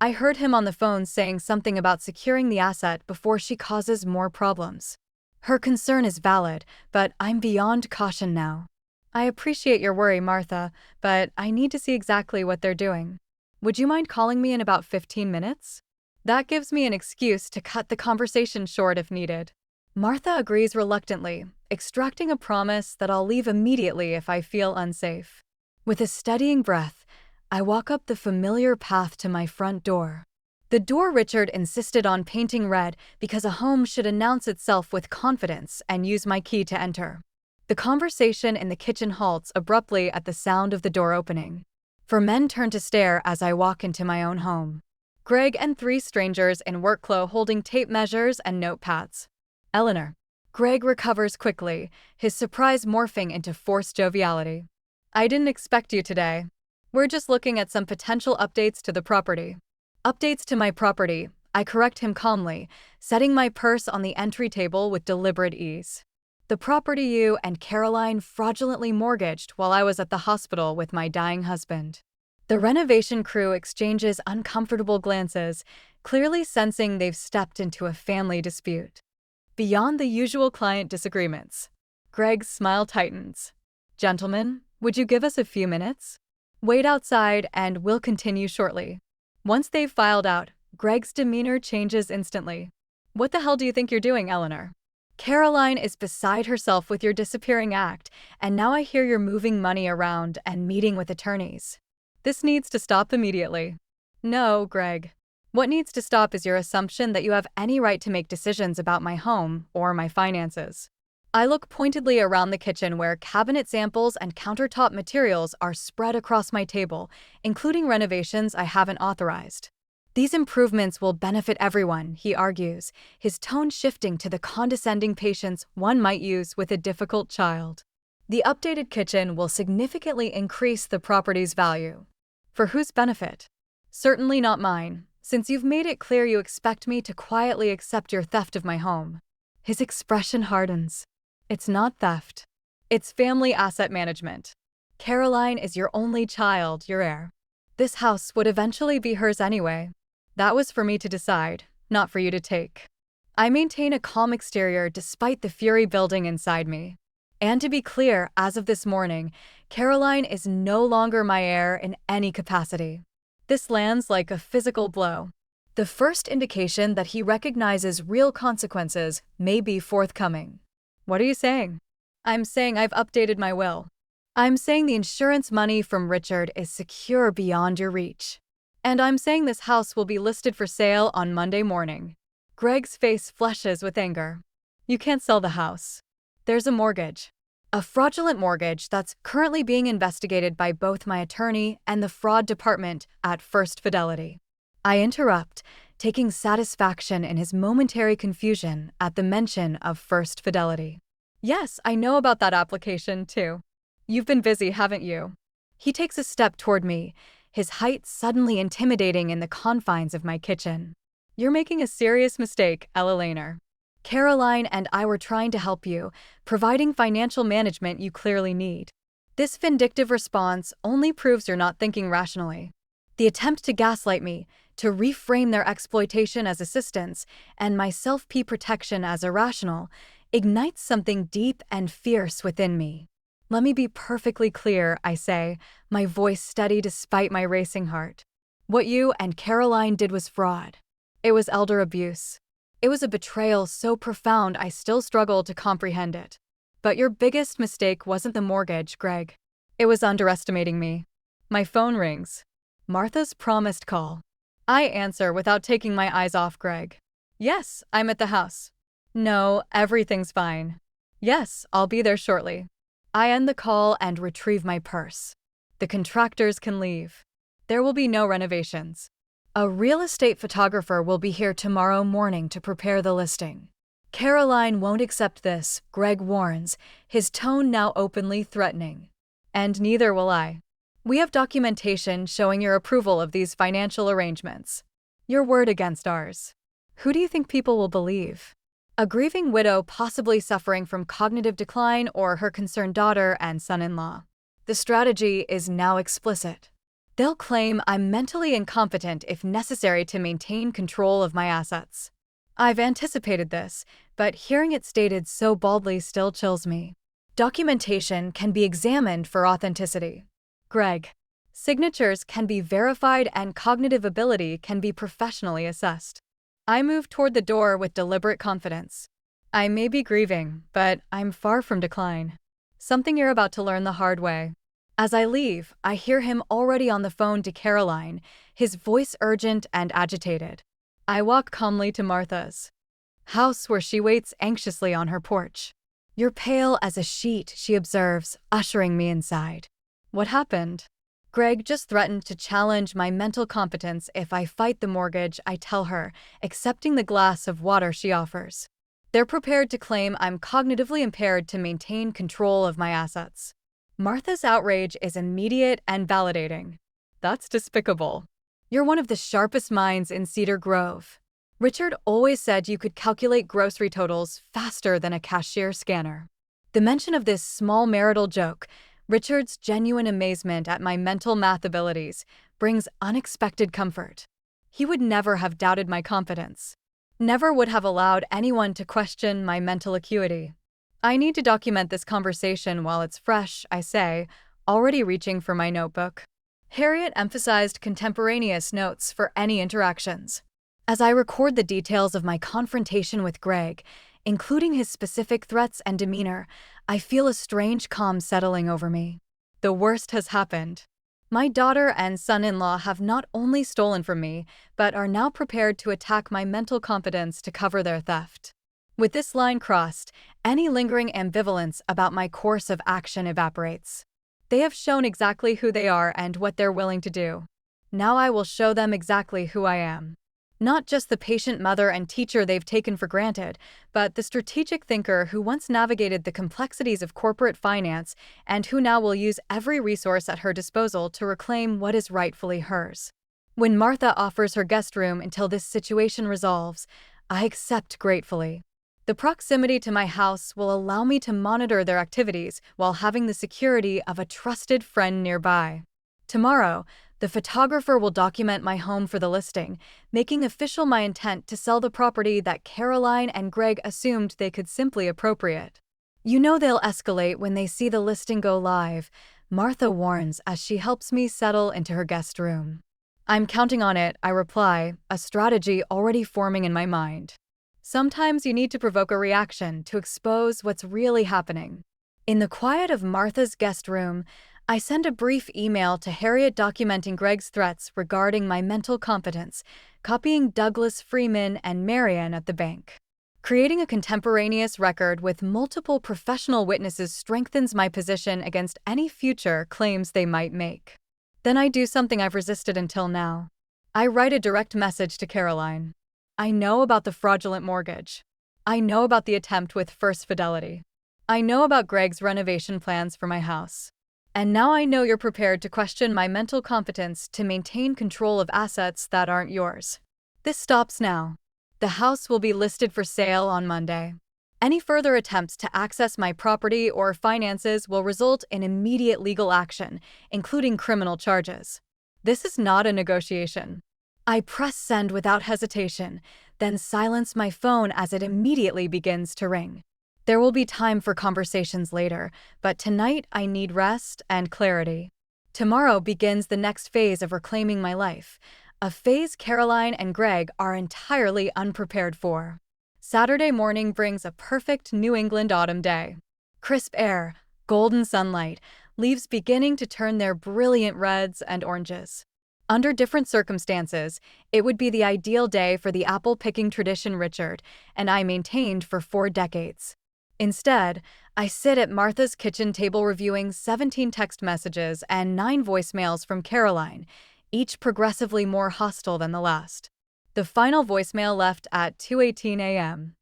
I heard him on the phone saying something about securing the asset before she causes more problems. Her concern is valid, but I'm beyond caution now. I appreciate your worry, Martha, but I need to see exactly what they're doing. Would you mind calling me in about 15 minutes? That gives me an excuse to cut the conversation short if needed. Martha agrees reluctantly, extracting a promise that I'll leave immediately if I feel unsafe. With a steadying breath, I walk up the familiar path to my front door. The door Richard insisted on painting red because a home should announce itself with confidence and use my key to enter. The conversation in the kitchen halts abruptly at the sound of the door opening. 4 men turn to stare as I walk into my own home. Greg and 3 strangers in work clothes holding tape measures and notepads. Eleanor. Greg recovers quickly, his surprise morphing into forced joviality. I didn't expect you today. We're just looking at some potential updates to the property. Updates to my property, I correct him calmly, setting my purse on the entry table with deliberate ease. The property you and Caroline fraudulently mortgaged while I was at the hospital with my dying husband. The renovation crew exchanges uncomfortable glances, clearly sensing they've stepped into a family dispute. Beyond the usual client disagreements, Greg's smile tightens. Gentlemen, would you give us a few minutes? Wait outside and we'll continue shortly. Once they've filed out, Greg's demeanor changes instantly. What the hell do you think you're doing, Eleanor? Caroline is beside herself with your disappearing act, and now I hear you're moving money around and meeting with attorneys. This needs to stop immediately. No, Greg. What needs to stop is your assumption that you have any right to make decisions about my home or my finances. I look pointedly around the kitchen where cabinet samples and countertop materials are spread across my table, including renovations I haven't authorized. These improvements will benefit everyone, he argues, his tone shifting to the condescending patience one might use with a difficult child. The updated kitchen will significantly increase the property's value. For whose benefit? Certainly not mine, since you've made it clear you expect me to quietly accept your theft of my home. His expression hardens. It's not theft. It's family asset management. Caroline is your only child, your heir. This house would eventually be hers anyway. That was for me to decide, not for you to take. I maintain a calm exterior despite the fury building inside me. And to be clear, as of this morning, Caroline is no longer my heir in any capacity. This lands like a physical blow. The first indication that he recognizes real consequences may be forthcoming. What are you saying? I'm saying I've updated my will. I'm saying the insurance money from Richard is secure beyond your reach. And I'm saying this house will be listed for sale on Monday morning. Greg's face flushes with anger. You can't sell the house. There's a mortgage. A fraudulent mortgage that's currently being investigated by both my attorney and the fraud department at First Fidelity. I interrupt, taking satisfaction in his momentary confusion at the mention of First Fidelity. Yes, I know about that application, too. You've been busy, haven't you? He takes a step toward me, his height suddenly intimidating in the confines of my kitchen. You're making a serious mistake, Eleanor. Caroline and I were trying to help you, providing financial management you clearly need. This vindictive response only proves you're not thinking rationally. The attempt to gaslight me, to reframe their exploitation as assistance, and my self-pee protection as irrational, ignites something deep and fierce within me. Let me be perfectly clear, I say, my voice steady despite my racing heart. What you and Caroline did was fraud. It was elder abuse. It was a betrayal so profound I still struggle to comprehend it. But your biggest mistake wasn't the mortgage, Greg. It was underestimating me. My phone rings. Martha's promised call. I answer without taking my eyes off Greg. Yes, I'm at the house. No, everything's fine. Yes, I'll be there shortly. I end the call and retrieve my purse. The contractors can leave. There will be no renovations. A real estate photographer will be here tomorrow morning to prepare the listing. Caroline won't accept this, Greg warns, his tone now openly threatening. And neither will I. We have documentation showing your approval of these financial arrangements. Your word against ours. Who do you think people will believe? A grieving widow possibly suffering from cognitive decline or her concerned daughter and son-in-law. The strategy is now explicit. They'll claim I'm mentally incompetent if necessary to maintain control of my assets. I've anticipated this, but hearing it stated so baldly still chills me. Documentation can be examined for authenticity. Greg, Signatures can be verified and cognitive ability can be professionally assessed. I move toward the door with deliberate confidence. I may be grieving, but I'm far from decline. Something you're about to learn the hard way. As I leave, I hear him already on the phone to Caroline, his voice urgent and agitated. I walk calmly to Martha's house where she waits anxiously on her porch. "You're pale as a sheet," she observes, ushering me inside. What happened? Greg just threatened to challenge my mental competence if I fight the mortgage, I tell her, accepting the glass of water she offers. They're prepared to claim I'm cognitively impaired to maintain control of my assets. Martha's outrage is immediate and validating. That's despicable. You're one of the sharpest minds in Cedar Grove. Richard always said you could calculate grocery totals faster than a cashier scanner. The mention of this small marital joke, Richard's genuine amazement at my mental math abilities, brings unexpected comfort. He would never have doubted my confidence. Never would have allowed anyone to question my mental acuity. I need to document this conversation while it's fresh, I say, already reaching for my notebook. Harriet emphasized contemporaneous notes for any interactions. As I record the details of my confrontation with Greg, including his specific threats and demeanor, I feel a strange calm settling over me. The worst has happened. My daughter and son-in-law have not only stolen from me, but are now prepared to attack my mental competence to cover their theft. With this line crossed, any lingering ambivalence about my course of action evaporates. They have shown exactly who they are and what they're willing to do. Now I will show them exactly who I am. Not just the patient mother and teacher they've taken for granted, but the strategic thinker who once navigated the complexities of corporate finance and who now will use every resource at her disposal to reclaim what is rightfully hers. When Martha offers her guest room until this situation resolves, I accept gratefully. The proximity to my house will allow me to monitor their activities while having the security of a trusted friend nearby. Tomorrow, the photographer will document my home for the listing, making official my intent to sell the property that Caroline and Greg assumed they could simply appropriate. "You know they'll escalate when they see the listing go live," Martha warns as she helps me settle into her guest room. "I'm counting on it," I reply, a strategy already forming in my mind. Sometimes you need to provoke a reaction to expose what's really happening. In the quiet of Martha's guest room, I send a brief email to Harriet documenting Greg's threats regarding my mental competence, copying Douglas Freeman and Marian at the bank. Creating a contemporaneous record with multiple professional witnesses strengthens my position against any future claims they might make. Then I do something I've resisted until now. I write a direct message to Caroline. I know about the fraudulent mortgage. I know about the attempt with First Fidelity. I know about Greg's renovation plans for my house. And now I know you're prepared to question my mental competence to maintain control of assets that aren't yours. This stops now. The house will be listed for sale on Monday. Any further attempts to access my property or finances will result in immediate legal action, including criminal charges. This is not a negotiation. I press send without hesitation, then silence my phone as it immediately begins to ring. There will be time for conversations later, but tonight I need rest and clarity. Tomorrow begins the next phase of reclaiming my life, a phase Caroline and Greg are entirely unprepared for. Saturday morning brings a perfect New England autumn day. Crisp air, golden sunlight, leaves beginning to turn their brilliant reds and oranges. Under different circumstances, it would be the ideal day for the apple-picking tradition Richard and I maintained for 4 decades. Instead, I sit at Martha's kitchen table reviewing 17 text messages and 9 voicemails from Caroline, each progressively more hostile than the last. The final voicemail, left at 2:18 a.m.,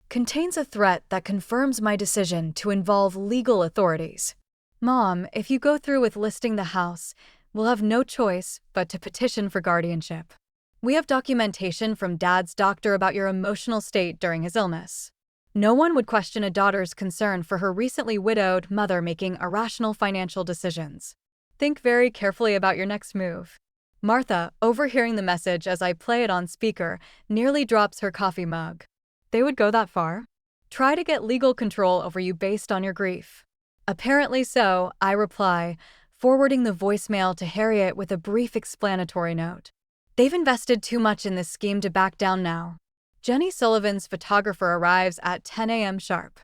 contains a threat that confirms my decision to involve legal authorities. "Mom, if you go through with listing the house, we'll have no choice but to petition for guardianship. We have documentation from Dad's doctor about your emotional state during his illness. No one would question a daughter's concern for her recently widowed mother making irrational financial decisions. Think very carefully about your next move." Martha, overhearing the message as I play it on speaker, nearly drops her coffee mug. "They would go that far? Try to get legal control over you based on your grief." "Apparently so," I reply, forwarding the voicemail to Harriet with a brief explanatory note. They've invested too much in this scheme to back down now. Jenny Sullivan's photographer arrives at 10 a.m. sharp.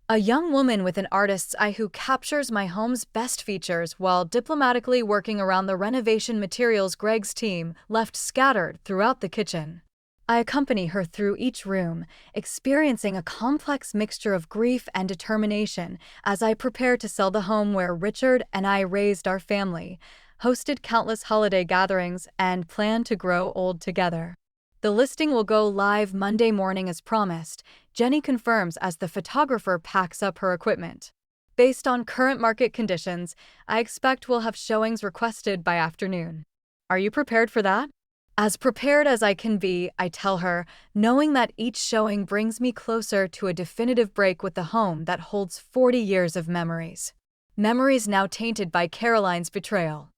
A young woman with an artist's eye who captures my home's best features while diplomatically working around the renovation materials Greg's team left scattered throughout the kitchen. I accompany her through each room, experiencing a complex mixture of grief and determination as I prepare to sell the home where Richard and I raised our family, hosted countless holiday gatherings, and plan to grow old together. The listing will go live Monday morning as promised, Jenny confirms as the photographer packs up her equipment. Based on current market conditions, I expect we'll have showings requested by afternoon. Are you prepared for that? As prepared as I can be, I tell her, knowing that each showing brings me closer to a definitive break with the home that holds 40 years of memories. Memories now tainted by Caroline's betrayal.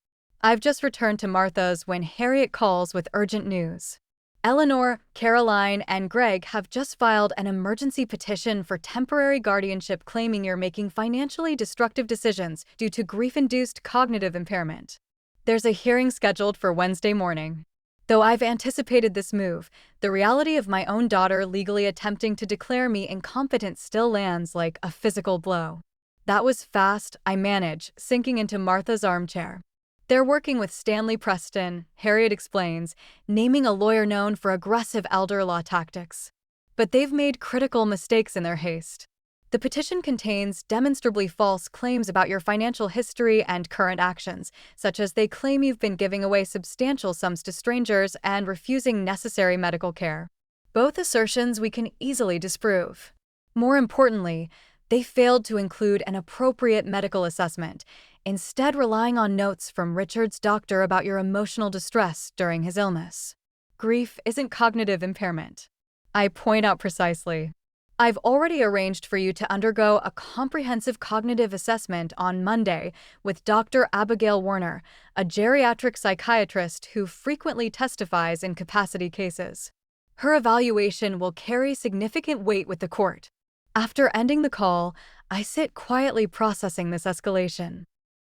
I've just returned to Martha's when Harriet calls with urgent news. Eleanor, Caroline, and Greg have just filed an emergency petition for temporary guardianship claiming you're making financially destructive decisions due to grief-induced cognitive impairment. There's a hearing scheduled for Wednesday morning. Though I've anticipated this move, the reality of my own daughter legally attempting to declare me incompetent still lands like a physical blow. That was fast, I manage, sinking into Martha's armchair. They're working with Stanley Preston, Harriet explains, naming a lawyer known for aggressive elder law tactics. But they've made critical mistakes in their haste. The petition contains demonstrably false claims about your financial history and current actions, such as they claim you've been giving away substantial sums to strangers and refusing necessary medical care. Both assertions we can easily disprove. More importantly, they failed to include an appropriate medical assessment, instead relying on notes from Richard's doctor about your emotional distress during his illness. Grief isn't cognitive impairment. I point out precisely. I've already arranged for you to undergo a comprehensive cognitive assessment on Monday with Dr. Abigail Warner, a geriatric psychiatrist who frequently testifies in capacity cases. Her evaluation will carry significant weight with the court. After ending the call, I sit quietly processing this escalation.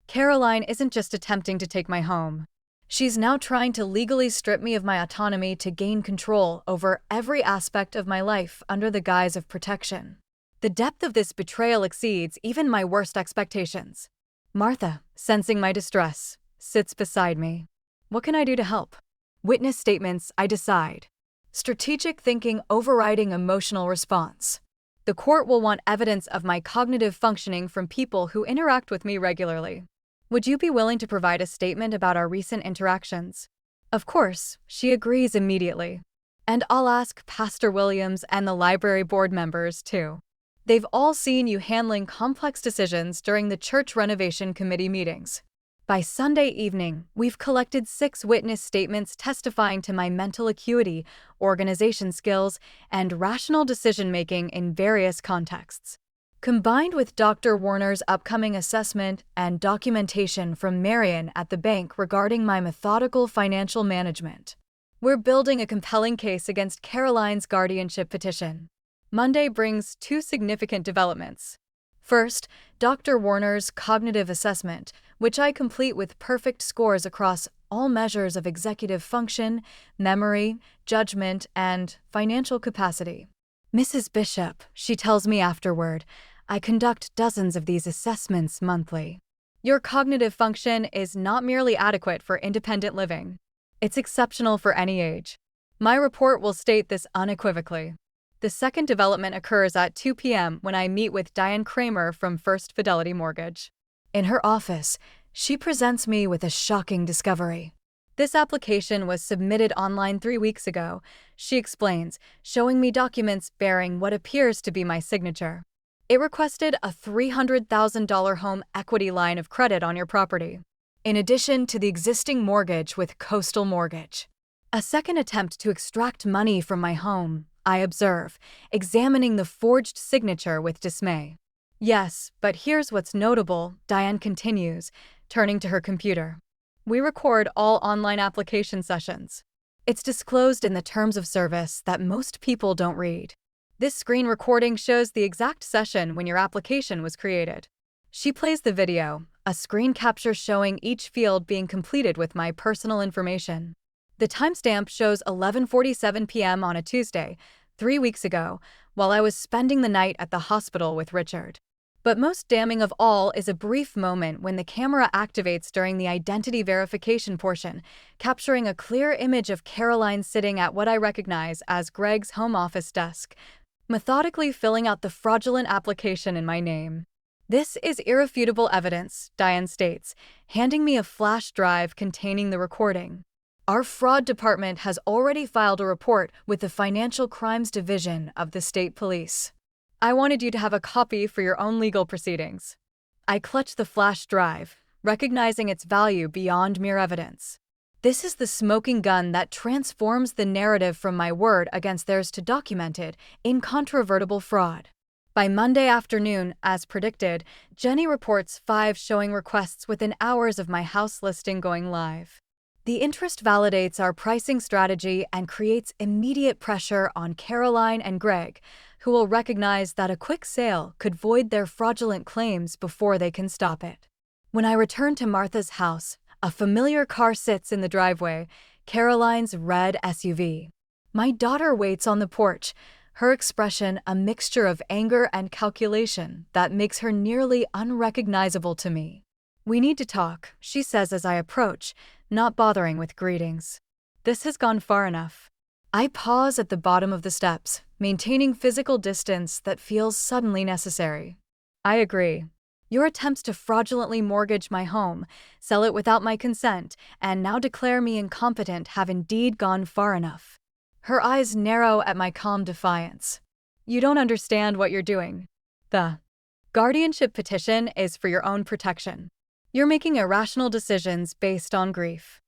Caroline isn't just attempting to take my home. She's now trying to legally strip me of my autonomy to gain control over every aspect of my life under the guise of protection. The depth of this betrayal exceeds even my worst expectations. Martha, sensing my distress, sits beside me. What can I do to help? Witness statements, I decide. Strategic thinking overriding emotional response. The court will want evidence of my cognitive functioning from people who interact with me regularly. Would you be willing to provide a statement about our recent interactions? Of course, she agrees immediately. And I'll ask Pastor Williams and the library board members, too. They've all seen you handling complex decisions during the church renovation committee meetings. By Sunday evening, we've collected 6 witness statements testifying to my mental acuity, organization skills, and rational decision-making in various contexts. Combined with Dr. Warner's upcoming assessment and documentation from Marion at the bank regarding my methodical financial management, we're building a compelling case against Caroline's guardianship petition. Monday brings 2 significant developments. First, Dr. Warner's cognitive assessment, which I complete with perfect scores across all measures of executive function, memory, judgment, and financial capacity. Mrs. Bishop, she tells me afterward, I conduct dozens of these assessments monthly. Your cognitive function is not merely adequate for independent living. It's exceptional for any age. My report will state this unequivocally. The second development occurs at 2 p.m. when I meet with Diane Kramer from First Fidelity Mortgage. In her office, she presents me with a shocking discovery. This application was submitted online 3 weeks ago, she explains, showing me documents bearing what appears to be my signature. It requested a $300,000 home equity line of credit on your property, in addition to the existing mortgage with Coastal Mortgage. A second attempt to extract money from my home, I observe, examining the forged signature with dismay. Yes, but here's what's notable, Diane continues, turning to her computer. We record all online application sessions. It's disclosed in the terms of service that most people don't read. This screen recording shows the exact session when your application was created. She plays the video, a screen capture showing each field being completed with my personal information. The timestamp shows 11:47 p.m. on a Tuesday, 3 weeks ago, while I was spending the night at the hospital with Richard. But most damning of all is a brief moment when the camera activates during the identity verification portion, capturing a clear image of Caroline sitting at what I recognize as Greg's home office desk, methodically filling out the fraudulent application in my name. This is irrefutable evidence, Diane states, handing me a flash drive containing the recording. Our fraud department has already filed a report with the Financial Crimes Division of the State Police. I wanted you to have a copy for your own legal proceedings. I clutch the flash drive, recognizing its value beyond mere evidence. This is the smoking gun that transforms the narrative from my word against theirs to documented, incontrovertible fraud. By Monday afternoon, as predicted, Jenny reports 5 showing requests within hours of my house listing going live. The interest validates our pricing strategy and creates immediate pressure on Caroline and Greg, who will recognize that a quick sale could void their fraudulent claims before they can stop it. When I return to Martha's house, a familiar car sits in the driveway, Caroline's red SUV. My daughter waits on the porch, her expression a mixture of anger and calculation that makes her nearly unrecognizable to me. "We need to talk," she says as I approach, not bothering with greetings. This has gone far enough. I pause at the bottom of the steps, maintaining physical distance that feels suddenly necessary. "I agree. Your attempts to fraudulently mortgage my home, sell it without my consent, and now declare me incompetent have indeed gone far enough." Her eyes narrow at my calm defiance. "You don't understand what you're doing. The guardianship petition is for your own protection. You're making irrational decisions based on grief.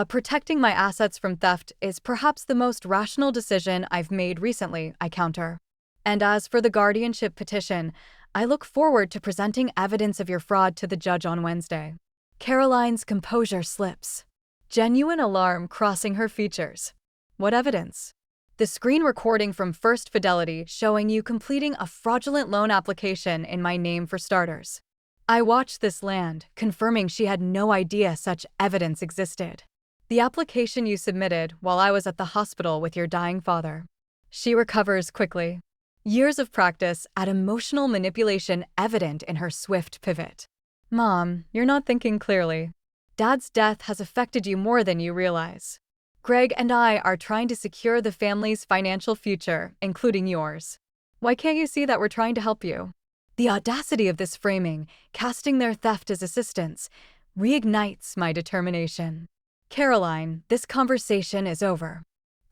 Protecting my assets from theft is perhaps the most rational decision I've made recently," I counter. "And as for the guardianship petition, I look forward to presenting evidence of your fraud to the judge on Wednesday." Caroline's composure slips, genuine alarm crossing her features. "What evidence?" "The screen recording from First Fidelity showing you completing a fraudulent loan application in my name for starters." I watched this land, confirming she had no idea such evidence existed. "The application you submitted while I was at the hospital with your dying father." She recovers quickly. Years of practice at emotional manipulation evident in her swift pivot. "Mom, you're not thinking clearly. Dad's death has affected you more than you realize. Greg and I are trying to secure the family's financial future, including yours. Why can't you see that we're trying to help you?" The audacity of this framing, casting their theft as assistance, reignites my determination. "Caroline, this conversation is over.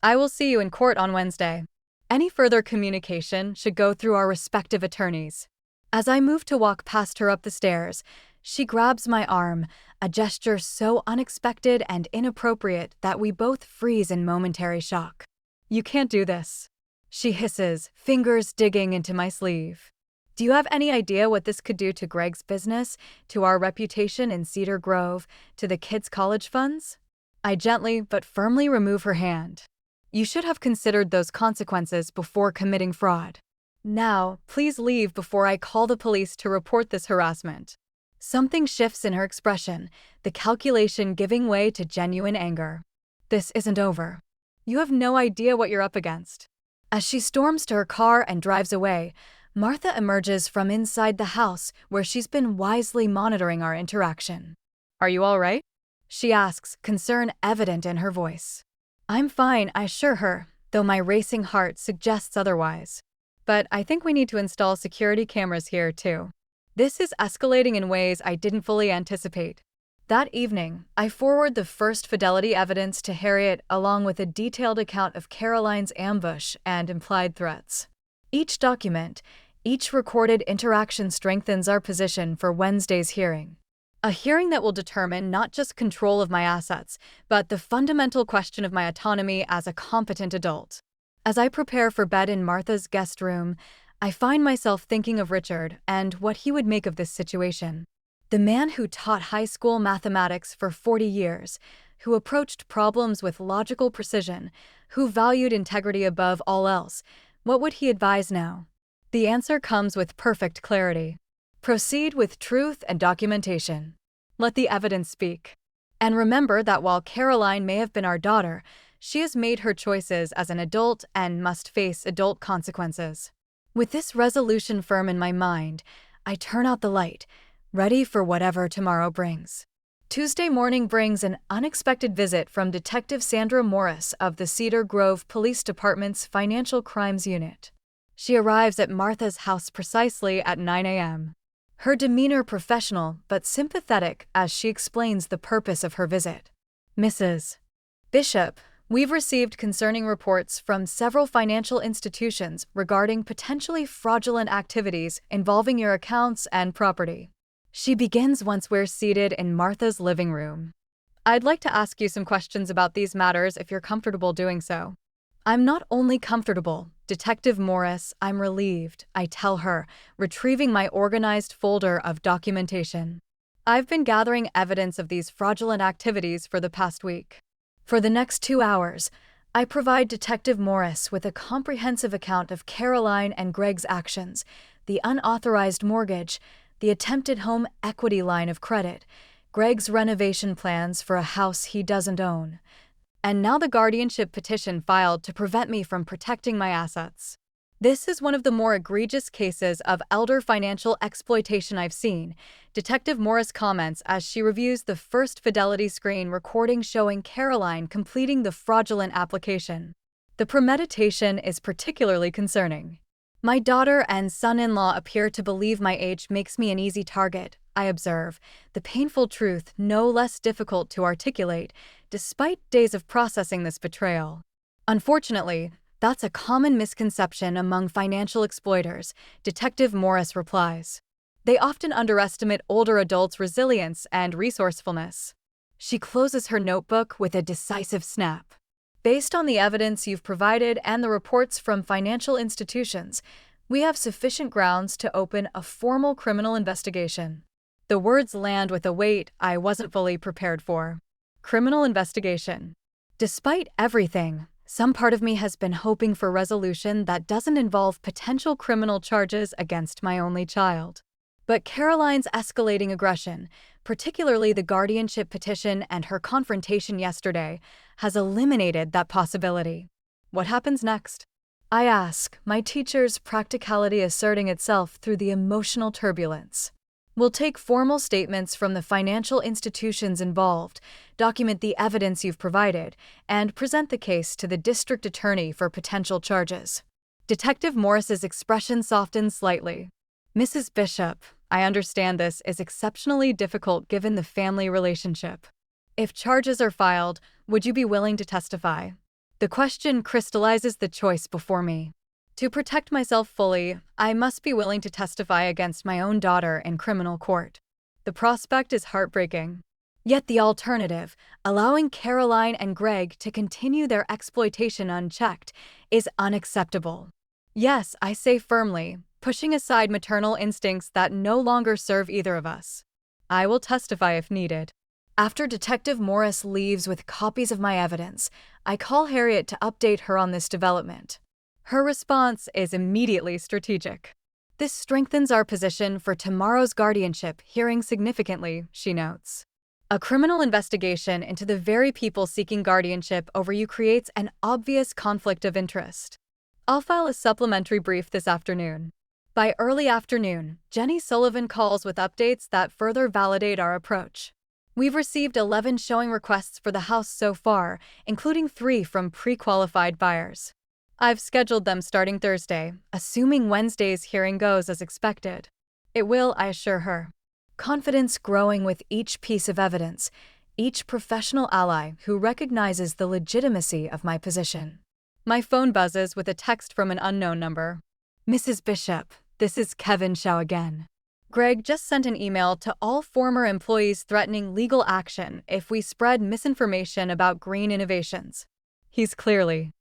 I will see you in court on Wednesday. Any further communication should go through our respective attorneys." As I move to walk past her up the stairs, she grabs my arm, a gesture so unexpected and inappropriate that we both freeze in momentary shock. "You can't do this," she hisses, fingers digging into my sleeve. "Do you have any idea what this could do to Greg's business, to our reputation in Cedar Grove, to the kids' college funds?" I gently but firmly remove her hand. "You should have considered those consequences before committing fraud. Now, please leave before I call the police to report this harassment." Something shifts in her expression, the calculation giving way to genuine anger. "This isn't over. You have no idea what you're up against." As she storms to her car and drives away, Martha emerges from inside the house where she's been wisely monitoring our interaction. "Are you all right?" she asks, concern evident in her voice. "I'm fine," I assure her, though my racing heart suggests otherwise. "But I think we need to install security cameras here, too." This is escalating in ways I didn't fully anticipate. That evening, I forward the First Fidelity evidence to Harriet along with a detailed account of Caroline's ambush and implied threats. Each document, each recorded interaction strengthens our position for Wednesday's hearing. A hearing that will determine not just control of my assets, but the fundamental question of my autonomy as a competent adult. As I prepare for bed in Martha's guest room, I find myself thinking of Richard and what he would make of this situation. The man who taught high school mathematics for 40 years, who approached problems with logical precision, who valued integrity above all else, what would he advise now? The answer comes with perfect clarity. Proceed with truth and documentation. Let the evidence speak. And remember that while Caroline may have been our daughter, she has made her choices as an adult and must face adult consequences. With this resolution firm in my mind, I turn out the light, ready for whatever tomorrow brings. Tuesday morning brings an unexpected visit from Detective Sandra Morris of the Cedar Grove Police Department's Financial Crimes Unit. She arrives at Martha's house precisely at 9 a.m. Her demeanor professional but sympathetic as she explains the purpose of her visit. Mrs. Bishop, we've received concerning reports from several financial institutions regarding potentially fraudulent activities involving your accounts and property. She begins once we're seated in Martha's living room. I'd like to ask you some questions about these matters if you're comfortable doing so. I'm not only comfortable, Detective Morris, I'm relieved, I tell her, retrieving my organized folder of documentation. I've been gathering evidence of these fraudulent activities for the past week. For the next 2 hours, I provide Detective Morris with a comprehensive account of Caroline and Greg's actions, the unauthorized mortgage, the attempted home equity line of credit, Greg's renovation plans for a house he doesn't own, and now the guardianship petition filed to prevent me from protecting my assets. This is one of the more egregious cases of elder financial exploitation I've seen, Detective Morris comments as she reviews the first fidelity screen recording showing Caroline completing the fraudulent application. The premeditation is particularly concerning. My daughter and son-in-law appear to believe my age makes me an easy target, I observe, the painful truth no less difficult to articulate, despite days of processing this betrayal. Unfortunately, that's a common misconception among financial exploiters, Detective Morris replies. They often underestimate older adults' resilience and resourcefulness. She closes her notebook with a decisive snap. Based on the evidence you've provided and the reports from financial institutions, we have sufficient grounds to open a formal criminal investigation. The words land with a weight I wasn't fully prepared for. Criminal investigation. Despite everything, some part of me has been hoping for resolution that doesn't involve potential criminal charges against my only child. But Caroline's escalating aggression, particularly the guardianship petition and her confrontation yesterday, has eliminated that possibility. What happens next? I ask, my teacher's practicality asserting itself through the emotional turbulence. We'll take formal statements from the financial institutions involved, document the evidence you've provided, and present the case to the district attorney for potential charges. Detective Morris's expression softens slightly. Mrs. Bishop, I understand this is exceptionally difficult given the family relationship. If charges are filed, would you be willing to testify? The question crystallizes the choice before me. To protect myself fully, I must be willing to testify against my own daughter in criminal court. The prospect is heartbreaking. Yet the alternative, allowing Caroline and Greg to continue their exploitation unchecked, is unacceptable. Yes, I say firmly, pushing aside maternal instincts that no longer serve either of us. I will testify if needed. After Detective Morris leaves with copies of my evidence, I call Harriet to update her on this development. Her response is immediately strategic. This strengthens our position for tomorrow's guardianship hearing significantly, she notes. A criminal investigation into the very people seeking guardianship over you creates an obvious conflict of interest. I'll file a supplementary brief this afternoon. By early afternoon, Jenny Sullivan calls with updates that further validate our approach. We've received 11 showing requests for the house so far, including 3 from pre-qualified buyers. I've scheduled them starting Thursday, assuming Wednesday's hearing goes as expected. It will, I assure her. Confidence growing with each piece of evidence, each professional ally who recognizes the legitimacy of my position. My phone buzzes with a text from an unknown number. Mrs. Bishop, this is Kevin Shaw again. Greg just sent an email to all former employees threatening legal action if we spread misinformation about green innovations. He's clearly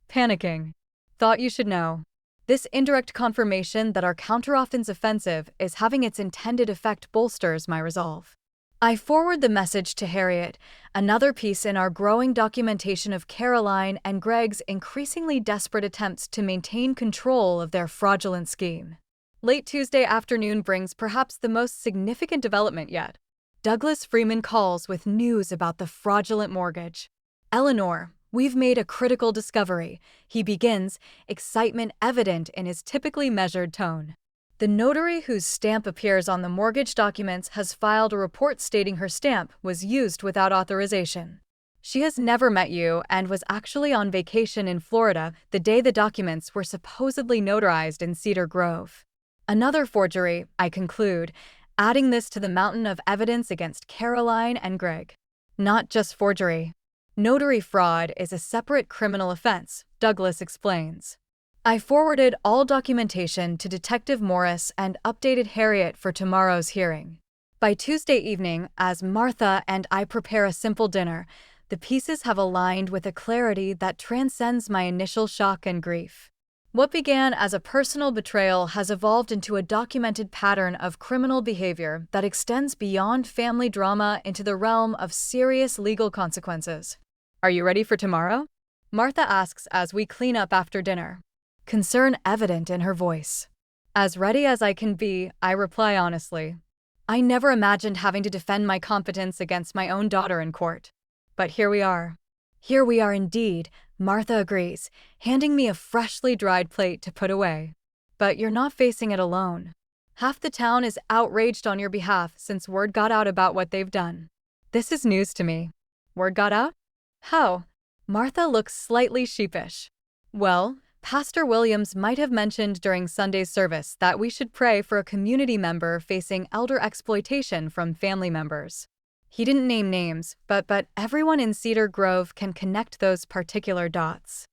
panicking. Thought you should know. This indirect confirmation that our counteroffensive offensive is having its intended effect bolsters my resolve. I forward the message to Harriet, another piece in our growing documentation of Caroline and Greg's increasingly desperate attempts to maintain control of their fraudulent scheme. Late Tuesday afternoon brings perhaps the most significant development yet. Douglas Freeman calls with news about the fraudulent mortgage. Eleanor, we've made a critical discovery, he begins, excitement evident in his typically measured tone. The notary whose stamp appears on the mortgage documents has filed a report stating her stamp was used without authorization. She has never met you and was actually on vacation in Florida the day the documents were supposedly notarized in Cedar Grove. Another forgery, I conclude, adding this to the mountain of evidence against Caroline and Greg. Not just forgery. Notary fraud is a separate criminal offense, Douglas explains. I forwarded all documentation to Detective Morris and updated Harriet for tomorrow's hearing. By Tuesday evening, as Martha and I prepare a simple dinner, the pieces have aligned with a clarity that transcends my initial shock and grief. What began as a personal betrayal has evolved into a documented pattern of criminal behavior that extends beyond family drama into the realm of serious legal consequences. Are you ready for tomorrow? Martha asks as we clean up after dinner, concern evident in her voice. As ready as I can be, I reply honestly. I never imagined having to defend my competence against my own daughter in court. But here we are. Here we are indeed, Martha agrees, handing me a freshly dried plate to put away. But you're not facing it alone. Half the town is outraged on your behalf since word got out about what they've done. This is news to me. Word got out? How? Martha looks slightly sheepish. Well, Pastor Williams might have mentioned during Sunday's service that we should pray for a community member facing elder exploitation from family members. He didn't name names, but everyone in Cedar Grove can connect those particular dots.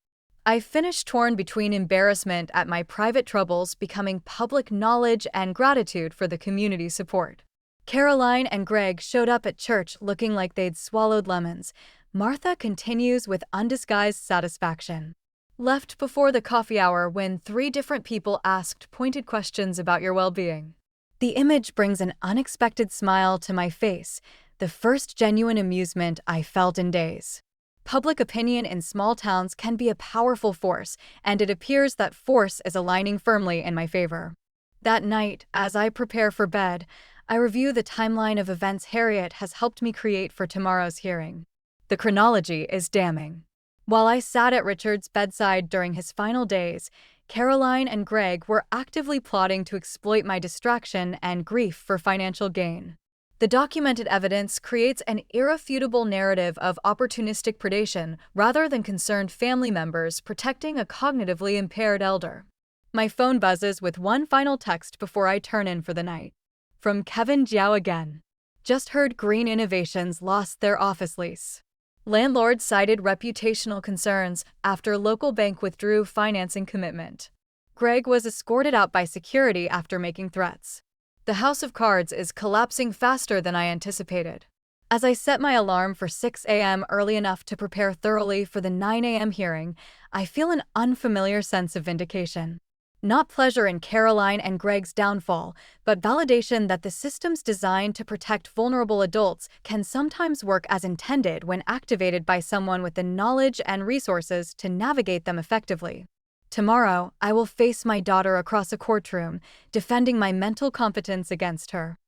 I finished torn between embarrassment at my private troubles becoming public knowledge and gratitude for the community support. Caroline and Greg showed up at church looking like they'd swallowed lemons. Martha continues with undisguised satisfaction. Left before the coffee hour when 3 different people asked pointed questions about your well-being. The image brings an unexpected smile to my face, the first genuine amusement I felt in days. Public opinion in small towns can be a powerful force, and it appears that force is aligning firmly in my favor. That night, as I prepare for bed, I review the timeline of events Harriet has helped me create for tomorrow's hearing. The chronology is damning. While I sat at Richard's bedside during his final days, Caroline and Greg were actively plotting to exploit my distraction and grief for financial gain. The documented evidence creates an irrefutable narrative of opportunistic predation rather than concerned family members protecting a cognitively impaired elder. My phone buzzes with one final text before I turn in for the night. From Kevin Jiao again. Just heard Green Innovations lost their office lease. Landlord cited reputational concerns after local bank withdrew financing commitment. Greg was escorted out by security after making threats. The house of cards is collapsing faster than I anticipated. As I set my alarm for 6 a.m. early enough to prepare thoroughly for the 9 a.m. hearing, I feel an unfamiliar sense of vindication. Not pleasure in Caroline and Greg's downfall, but validation that the systems designed to protect vulnerable adults can sometimes work as intended when activated by someone with the knowledge and resources to navigate them effectively. Tomorrow, I will face my daughter across a courtroom, defending my mental competence against her.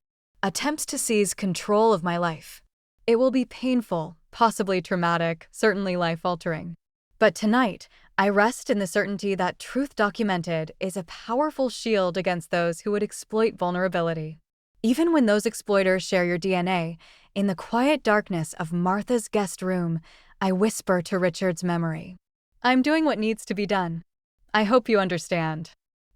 Attempts to seize control of my life. It will be painful, possibly traumatic, certainly life-altering. But tonight, I rest in the certainty that truth documented is a powerful shield against those who would exploit vulnerability. Even when those exploiters share your DNA, in the quiet darkness of Martha's guest room, I whisper to Richard's memory. I'm doing what needs to be done. I hope you understand.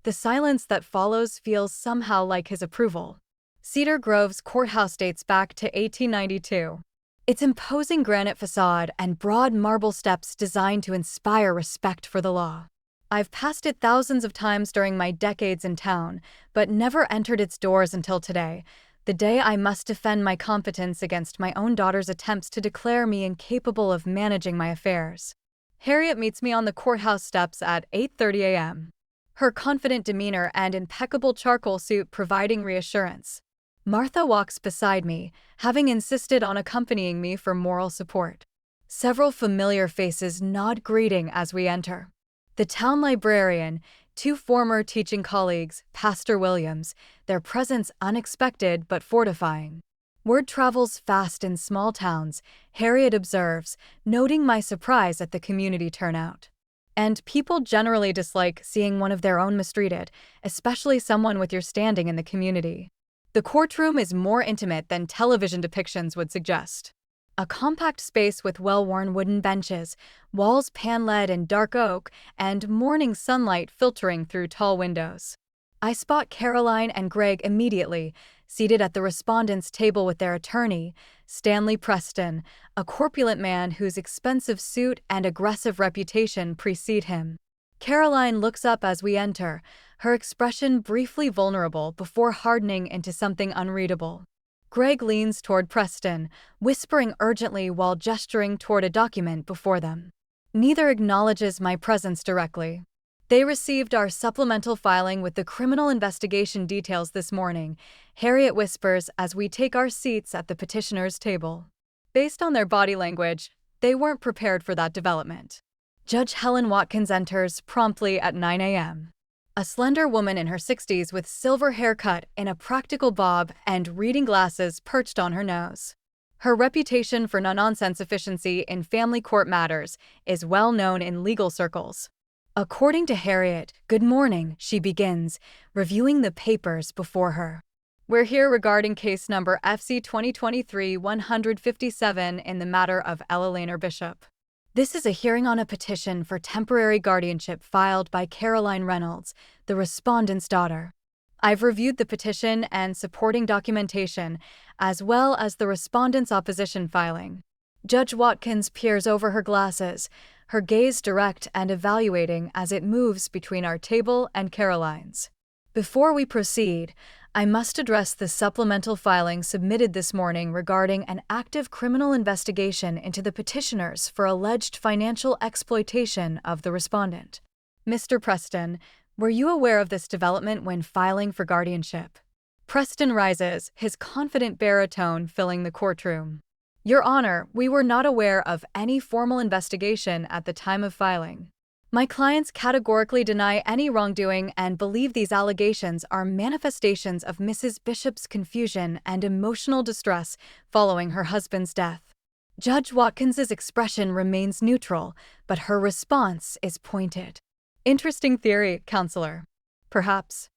The silence that follows feels somehow like his approval. Cedar Grove's courthouse dates back to 1892. Its imposing granite facade and broad marble steps designed to inspire respect for the law. I've passed it thousands of times during my decades in town, but never entered its doors until today, the day I must defend my competence against my own daughter's attempts to declare me incapable of managing my affairs. Harriet meets me on the courthouse steps at 8:30 a.m. Her confident demeanor and impeccable charcoal suit providing reassurance. Martha walks beside me, having insisted on accompanying me for moral support. Several familiar faces nod greeting as we enter. The town librarian, Two former teaching colleagues, Pastor Williams, their presence unexpected but fortifying. Word travels fast in small towns, Harriet observes, noting my surprise at the community turnout. And people generally dislike seeing one of their own mistreated, especially someone with your standing in the community. The courtroom is more intimate than television depictions would suggest. A compact space with well-worn wooden benches, walls pan-lead and dark oak, and morning sunlight filtering through tall windows. I spot Caroline and Greg immediately, seated at the respondents' table with their attorney, Stanley Preston, a corpulent man whose expensive suit and aggressive reputation precede him. Caroline looks up as we enter, her expression briefly vulnerable before hardening into something unreadable. Greg leans toward Preston, whispering urgently while gesturing toward a document before them. Neither acknowledges my presence directly. They received our supplemental filing with the criminal investigation details this morning, Harriet whispers as we take our seats at the petitioner's table. Based on their body language, they weren't prepared for that development. Judge Helen Watkins enters promptly at 9 a.m. A slender woman in her 60s with silver haircut in a practical bob and reading glasses perched on her nose. Her reputation for no-nonsense efficiency in family court matters is well known in legal circles. According to Harriet, "Good morning," she begins, reviewing the papers before her. "We're here regarding case number FC 2023-157 in the matter of Ella Laner Bishop. This is a hearing on a petition for temporary guardianship filed by Caroline Reynolds, the respondent's daughter. I've reviewed the petition and supporting documentation, as well as the respondent's opposition filing." Judge Watkins peers over her glasses, her gaze direct and evaluating as it moves between our table and Caroline's. "Before we proceed, I must address the supplemental filing submitted this morning regarding an active criminal investigation into the petitioners for alleged financial exploitation of the respondent. Mr. Preston, were you aware of this development when filing for guardianship?" Preston rises, his confident baritone filling the courtroom. "Your Honor, we were not aware of any formal investigation at the time of filing. My clients categorically deny any wrongdoing and believe these allegations are manifestations of Mrs. Bishop's confusion and emotional distress following her husband's death." Judge Watkins's expression remains neutral, but her response is pointed. "Interesting theory, Counselor. Perhaps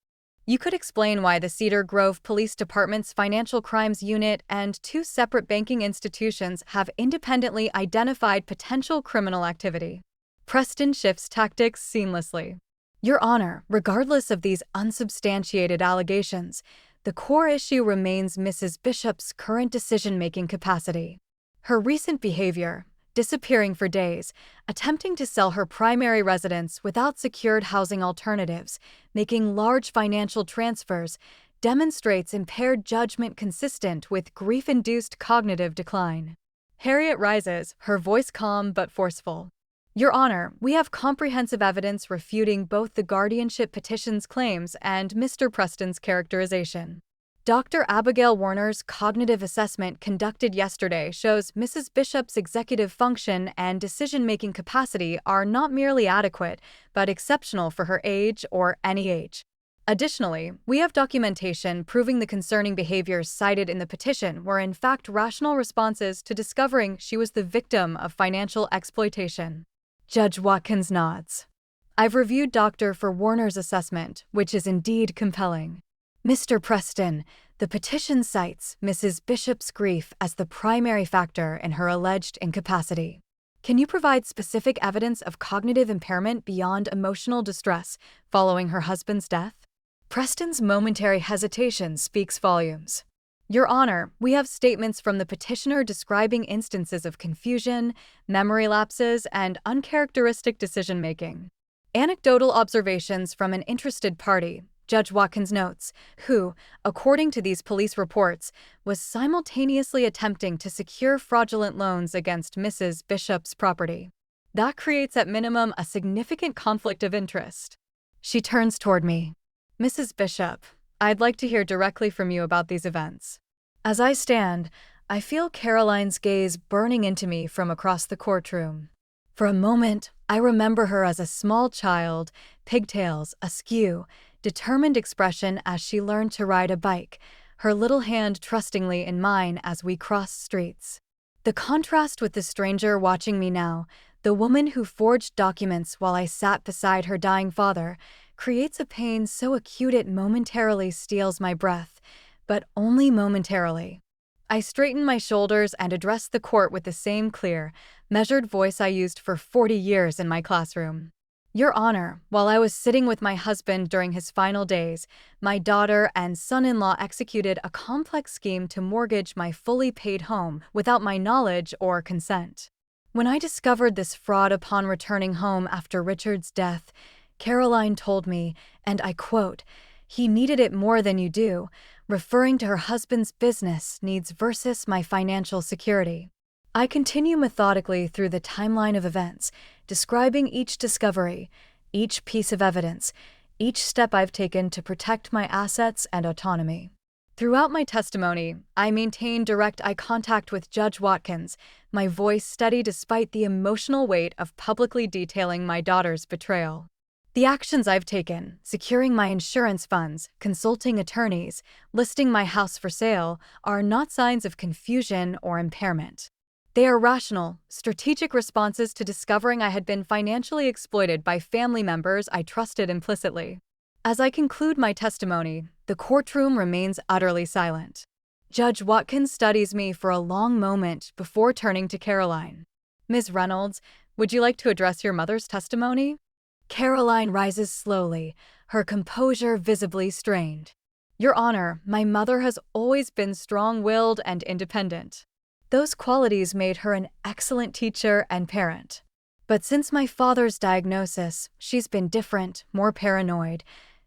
you could explain why the Cedar Grove Police Department's Financial Crimes Unit and two separate banking institutions have independently identified potential criminal activity." Preston shifts tactics seamlessly. "Your Honor, regardless of these unsubstantiated allegations, the core issue remains Mrs. Bishop's current decision-making capacity. Her recent behavior, disappearing for days, attempting to sell her primary residence without secured housing alternatives, making large financial transfers, demonstrates impaired judgment consistent with grief-induced cognitive decline." Harriet rises, her voice calm but forceful. "Your Honor, we have comprehensive evidence refuting both the guardianship petition's claims and Mr. Preston's characterization. Dr. Abigail Warner's cognitive assessment conducted yesterday shows Mrs. Bishop's executive function and decision-making capacity are not merely adequate, but exceptional for her age or any age. Additionally, we have documentation proving the concerning behaviors cited in the petition were in fact rational responses to discovering she was the victim of financial exploitation." Judge Watkins nods. "I've reviewed Dr. Warner's assessment, which is indeed compelling. Mr. Preston, the petition cites Mrs. Bishop's grief as the primary factor in her alleged incapacity. Can you provide specific evidence of cognitive impairment beyond emotional distress following her husband's death?" Preston's momentary hesitation speaks volumes. "Your Honor, we have statements from the petitioner describing instances of confusion, memory lapses, and uncharacteristic decision-making. Anecdotal observations from an interested party," Judge Watkins notes, "who, according to these police reports, was simultaneously attempting to secure fraudulent loans against Mrs. Bishop's property. That creates at minimum a significant conflict of interest." She turns toward me. "Mrs. Bishop, I'd like to hear directly from you about these events." As I stand, I feel Caroline's gaze burning into me from across the courtroom. For a moment, I remember her as a small child, pigtails askew, determined expression as she learned to ride a bike, her little hand trustingly in mine as we crossed streets. The contrast with the stranger watching me now, the woman who forged documents while I sat beside her dying father, creates a pain so acute it momentarily steals my breath, but only momentarily. I straighten my shoulders and address the court with the same clear, measured voice I used for 40 years in my classroom. Your Honor, while I was sitting with my husband during his final days, my daughter and son-in-law executed a complex scheme to mortgage my fully paid home without my knowledge or consent. When I discovered this fraud upon returning home after Richard's death, Caroline told me, and I quote, "He needed it more than you do," referring to her husband's business needs versus my financial security. I continue methodically through the timeline of events, describing each discovery, each piece of evidence, each step I've taken to protect my assets and autonomy. Throughout my testimony, I maintain direct eye contact with Judge Watkins, my voice steady despite the emotional weight of publicly detailing my daughter's betrayal. The actions I've taken, securing my insurance funds, consulting attorneys, listing my house for sale, are not signs of confusion or impairment. They are rational, strategic responses to discovering I had been financially exploited by family members I trusted implicitly. As I conclude my testimony, the courtroom remains utterly silent. Judge Watkins studies me for a long moment before turning to Caroline. "Ms. Reynolds, would you like to address your mother's testimony?" Caroline rises slowly, her composure visibly strained. "Your Honor, my mother has always been strong-willed and independent. Those qualities made her an excellent teacher and parent. But since my father's diagnosis, she's been different, more paranoid,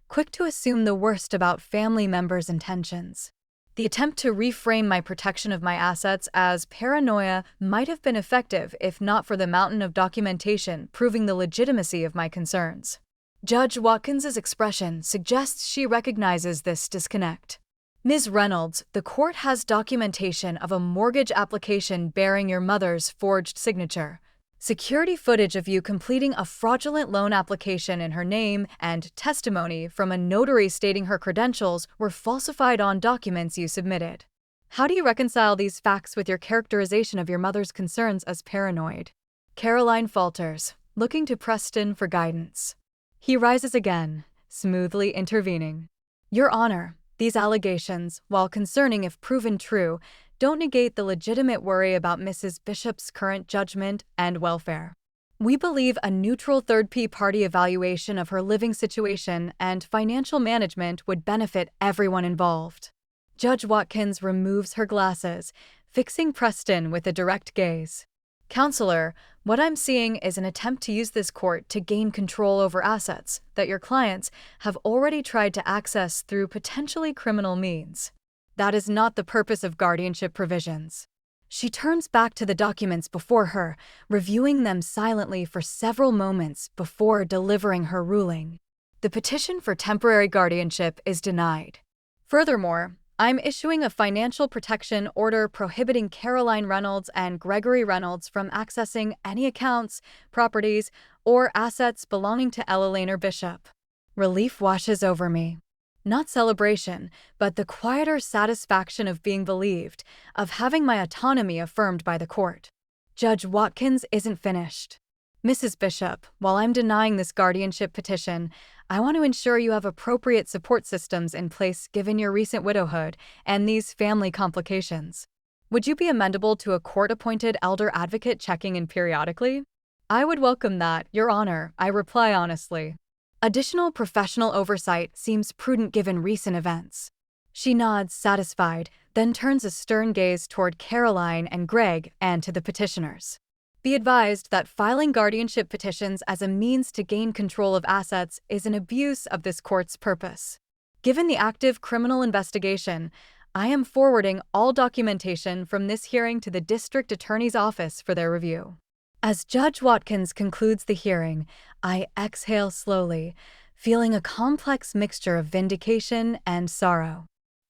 quick to assume the worst about family members' intentions. The attempt to reframe my protection of my assets as paranoia might have been effective if not for the mountain of documentation proving the legitimacy of my concerns." Judge Watkins's expression suggests she recognizes this disconnect. "Ms. Reynolds, the court has documentation of a mortgage application bearing your mother's forged signature. Security footage of you completing a fraudulent loan application in her name and testimony from a notary stating her credentials were falsified on documents you submitted. How do you reconcile these facts with your characterization of your mother's concerns as paranoid?" Caroline falters, looking to Preston for guidance. He rises again, smoothly intervening. "Your Honor, these allegations, while concerning if proven true, don't negate the legitimate worry about Mrs. Bishop's current judgment and welfare. We believe a neutral third-party evaluation of her living situation and financial management would benefit everyone involved." Judge Watkins removes her glasses, fixing Preston with a direct gaze. "Counselor, what I'm seeing is an attempt to use this court to gain control over assets that your clients have already tried to access through potentially criminal means. That is not the purpose of guardianship provisions." She turns back to the documents before her, reviewing them silently for several moments before delivering her ruling. The petition for temporary guardianship is denied. Furthermore, I'm issuing a financial protection order prohibiting Caroline Reynolds and Gregory Reynolds from accessing any accounts, properties, or assets belonging to Ella Laner Bishop. Relief washes over me. Not celebration, but the quieter satisfaction of being believed, of having my autonomy affirmed by the court. Judge Watkins isn't finished. "Mrs. Bishop, while I'm denying this guardianship petition, I want to ensure you have appropriate support systems in place given your recent widowhood and these family complications. Would you be amenable to a court-appointed elder advocate checking in periodically?" "I would welcome that, Your Honor," I reply honestly. Additional professional oversight seems prudent given recent events. She nods, satisfied, then turns a stern gaze toward Caroline and Greg and to the petitioners. "Be advised that filing guardianship petitions as a means to gain control of assets is an abuse of this court's purpose. Given the active criminal investigation, I am forwarding all documentation from this hearing to the District Attorney's Office for their review." As Judge Watkins concludes the hearing, I exhale slowly, feeling a complex mixture of vindication and sorrow.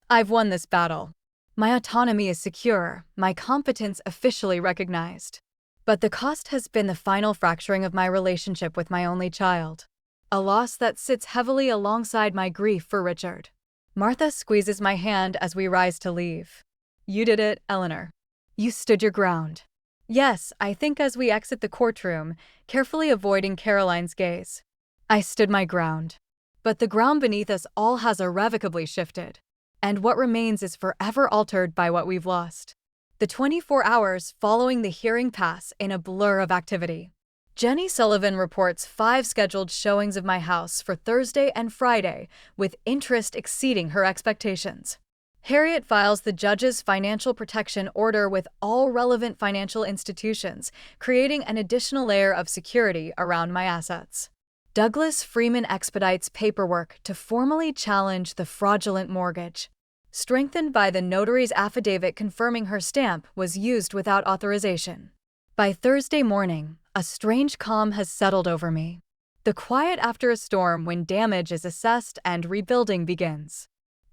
I've won this battle. My autonomy is secure, my competence officially recognized. But the cost has been the final fracturing of my relationship with my only child. A loss that sits heavily alongside my grief for Richard. Martha squeezes my hand as we rise to leave. You did it, Eleanor. You stood your ground. Yes, I think as we exit the courtroom, carefully avoiding Caroline's gaze. I stood my ground. But the ground beneath us all has irrevocably shifted. And what remains is forever altered by what we've lost. The 24 hours following the hearing pass in a blur of activity. Jenny Sullivan reports 5 scheduled showings of my house for Thursday and Friday, with interest exceeding her expectations. Harriet files the judge's financial protection order with all relevant financial institutions, creating an additional layer of security around my assets. Douglas Freeman expedites paperwork to formally challenge the fraudulent mortgage. Strengthened by the notary's affidavit confirming her stamp was used without authorization. By Thursday morning, a strange calm has settled over me. The quiet after a storm when damage is assessed and rebuilding begins.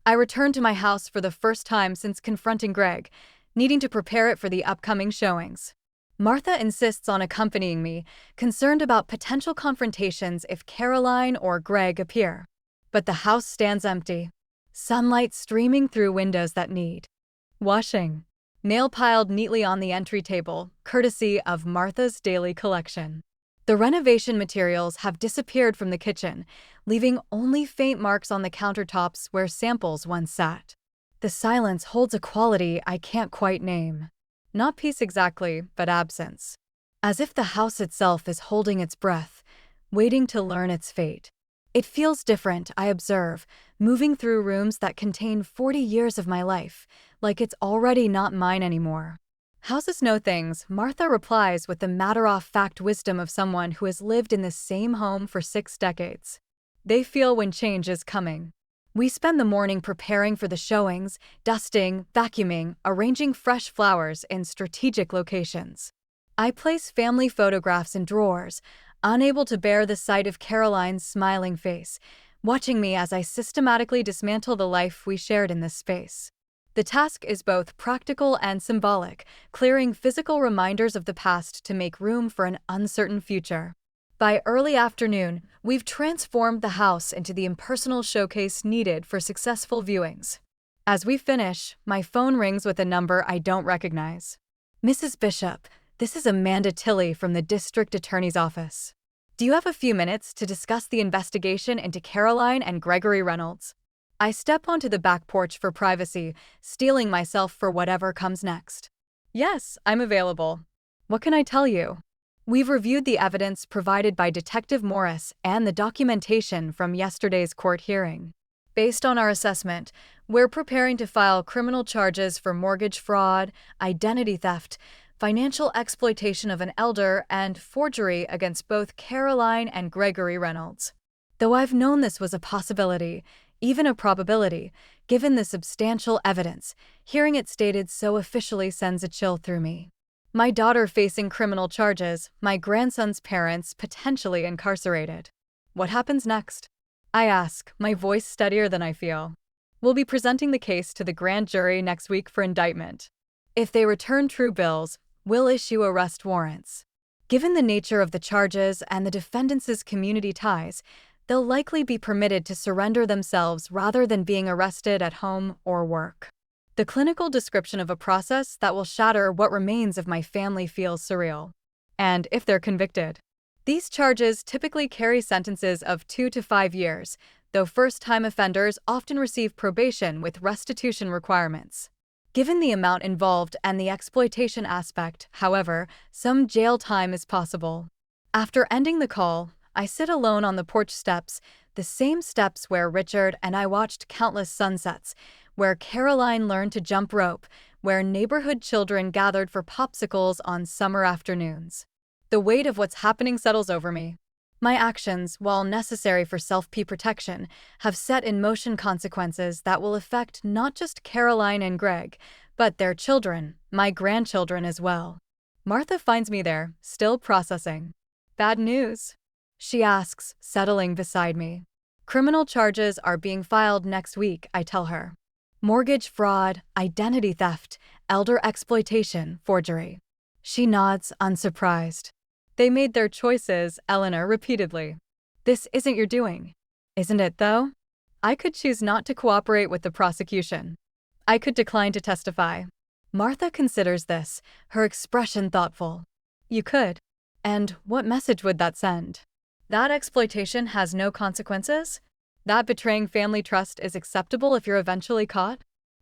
I return to my house for the first time since confronting Greg, needing to prepare it for the upcoming showings. Martha insists on accompanying me, concerned about potential confrontations if Caroline or Greg appear. But the house stands empty. Sunlight streaming through windows that need washing. Mail piled neatly on the entry table, courtesy of Martha's daily collection. The renovation materials have disappeared from the kitchen, leaving only faint marks on the countertops where samples once sat. The silence holds a quality I can't quite name. Not peace exactly, but absence. As if the house itself is holding its breath, waiting to learn its fate. It feels different, I observe, moving through rooms that contain 40 years of my life, like it's already not mine anymore. Houses know things, Martha replies with the matter-of-fact wisdom of someone who has lived in the same home for 6 decades. They feel when change is coming. We spend the morning preparing for the showings, dusting, vacuuming, arranging fresh flowers in strategic locations. I place family photographs in drawers, unable to bear the sight of Caroline's smiling face, watching me as I systematically dismantle the life we shared in this space. The task is both practical and symbolic, clearing physical reminders of the past to make room for an uncertain future. By early afternoon, we've transformed the house into the impersonal showcase needed for successful viewings. As we finish, my phone rings with a number I don't recognize. Mrs. Bishop, this is Amanda Tilley from the District Attorney's Office. Do you have a few minutes to discuss the investigation into Caroline and Gregory Reynolds? I step onto the back porch for privacy, steeling myself for whatever comes next. Yes, I'm available. What can I tell you? We've reviewed the evidence provided by Detective Morris and the documentation from yesterday's court hearing. Based on our assessment, we're preparing to file criminal charges for mortgage fraud, identity theft, financial exploitation of an elder, and forgery against both Caroline and Gregory Reynolds. Though I've known this was a possibility, even a probability, given the substantial evidence, hearing it stated so officially sends a chill through me. My daughter facing criminal charges, my grandson's parents potentially incarcerated. What happens next? I ask, my voice steadier than I feel. We'll be presenting the case to the grand jury next week for indictment. If they return true bills, we'll issue arrest warrants. Given the nature of the charges and the defendants' community ties, they'll likely be permitted to surrender themselves rather than being arrested at home or work. The clinical description of a process that will shatter what remains of my family feels surreal. And if they're convicted, these charges typically carry sentences of 2 to 5 years, though first-time offenders often receive probation with restitution requirements. Given the amount involved and the exploitation aspect, however, some jail time is possible. After ending the call, I sit alone on the porch steps, the same steps where Richard and I watched countless sunsets, where Caroline learned to jump rope, where neighborhood children gathered for popsicles on summer afternoons. The weight of what's happening settles over me. My actions, while necessary for self-protection, have set in motion consequences that will affect not just Caroline and Greg, but their children, my grandchildren as well. Martha finds me there, still processing. Bad news? She asks, settling beside me. Criminal charges are being filed next week, I tell her. Mortgage fraud, identity theft, elder exploitation, forgery. She nods, unsurprised. They made their choices, Eleanor repeatedly. This isn't your doing. Isn't it, though? I could choose not to cooperate with the prosecution. I could decline to testify. Martha considers this, her expression thoughtful. You could. And what message would that send? That exploitation has no consequences? That betraying family trust is acceptable if you're eventually caught?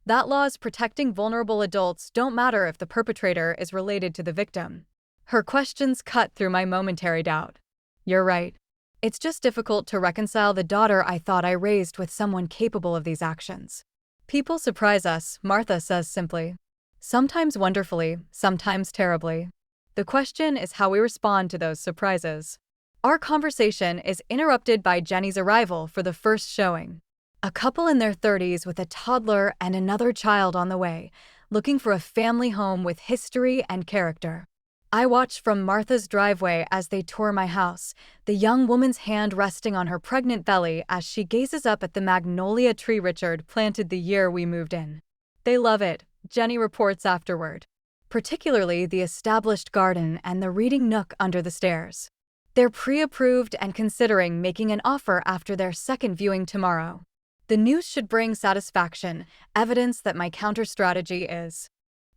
That laws protecting vulnerable adults don't matter if the perpetrator is related to the victim. Her questions cut through my momentary doubt. You're right. It's just difficult to reconcile the daughter I thought I raised with someone capable of these actions. People surprise us, Martha says simply. Sometimes wonderfully, sometimes terribly. The question is how we respond to those surprises. Our conversation is interrupted by Jenny's arrival for the first showing. A couple in their 30s with a toddler and another child on the way, looking for a family home with history and character. I watch from Martha's driveway as they tour my house, the young woman's hand resting on her pregnant belly as she gazes up at the magnolia tree Richard planted the year we moved in. They love it, Jenny reports afterward. Particularly the established garden and the reading nook under the stairs. They're pre-approved and considering making an offer after their second viewing tomorrow. The news should bring satisfaction, evidence that my counter-strategy is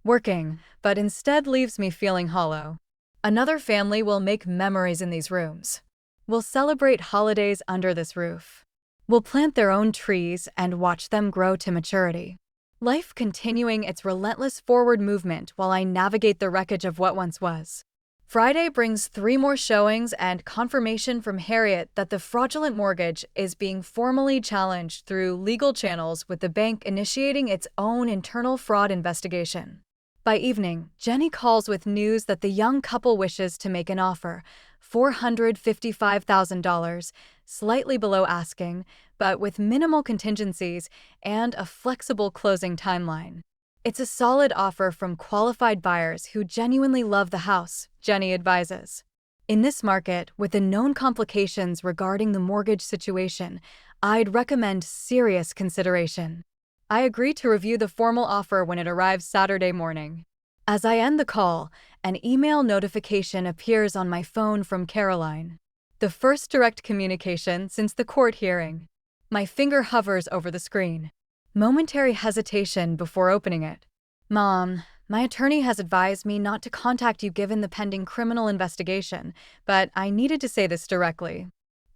working, but instead leaves me feeling hollow. Another family will make memories in these rooms. We'll celebrate holidays under this roof. We'll plant their own trees and watch them grow to maturity. Life continuing its relentless forward movement while I navigate the wreckage of what once was. Friday brings 3 more showings and confirmation from Harriet that the fraudulent mortgage is being formally challenged through legal channels, with the bank initiating its own internal fraud investigation. By evening, Jenny calls with news that the young couple wishes to make an offer, $455,000, slightly below asking, but with minimal contingencies and a flexible closing timeline. It's a solid offer from qualified buyers who genuinely love the house, Jenny advises. In this market, with the known complications regarding the mortgage situation, I'd recommend serious consideration. I agree to review the formal offer when it arrives Saturday morning. As I end the call, an email notification appears on my phone from Caroline. The first direct communication since the court hearing. My finger hovers over the screen. Momentary hesitation before opening it. Mom, my attorney has advised me not to contact you given the pending criminal investigation, but I needed to say this directly.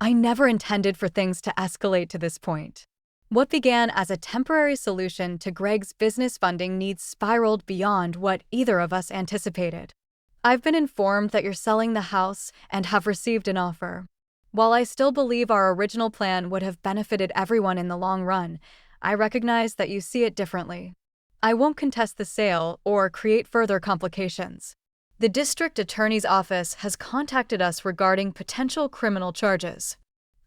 I never intended for things to escalate to this point. What began as a temporary solution to Greg's business funding needs spiraled beyond what either of us anticipated. I've been informed that you're selling the house and have received an offer. While I still believe our original plan would have benefited everyone in the long run, I recognize that you see it differently. I won't contest the sale or create further complications. The district attorney's office has contacted us regarding potential criminal charges.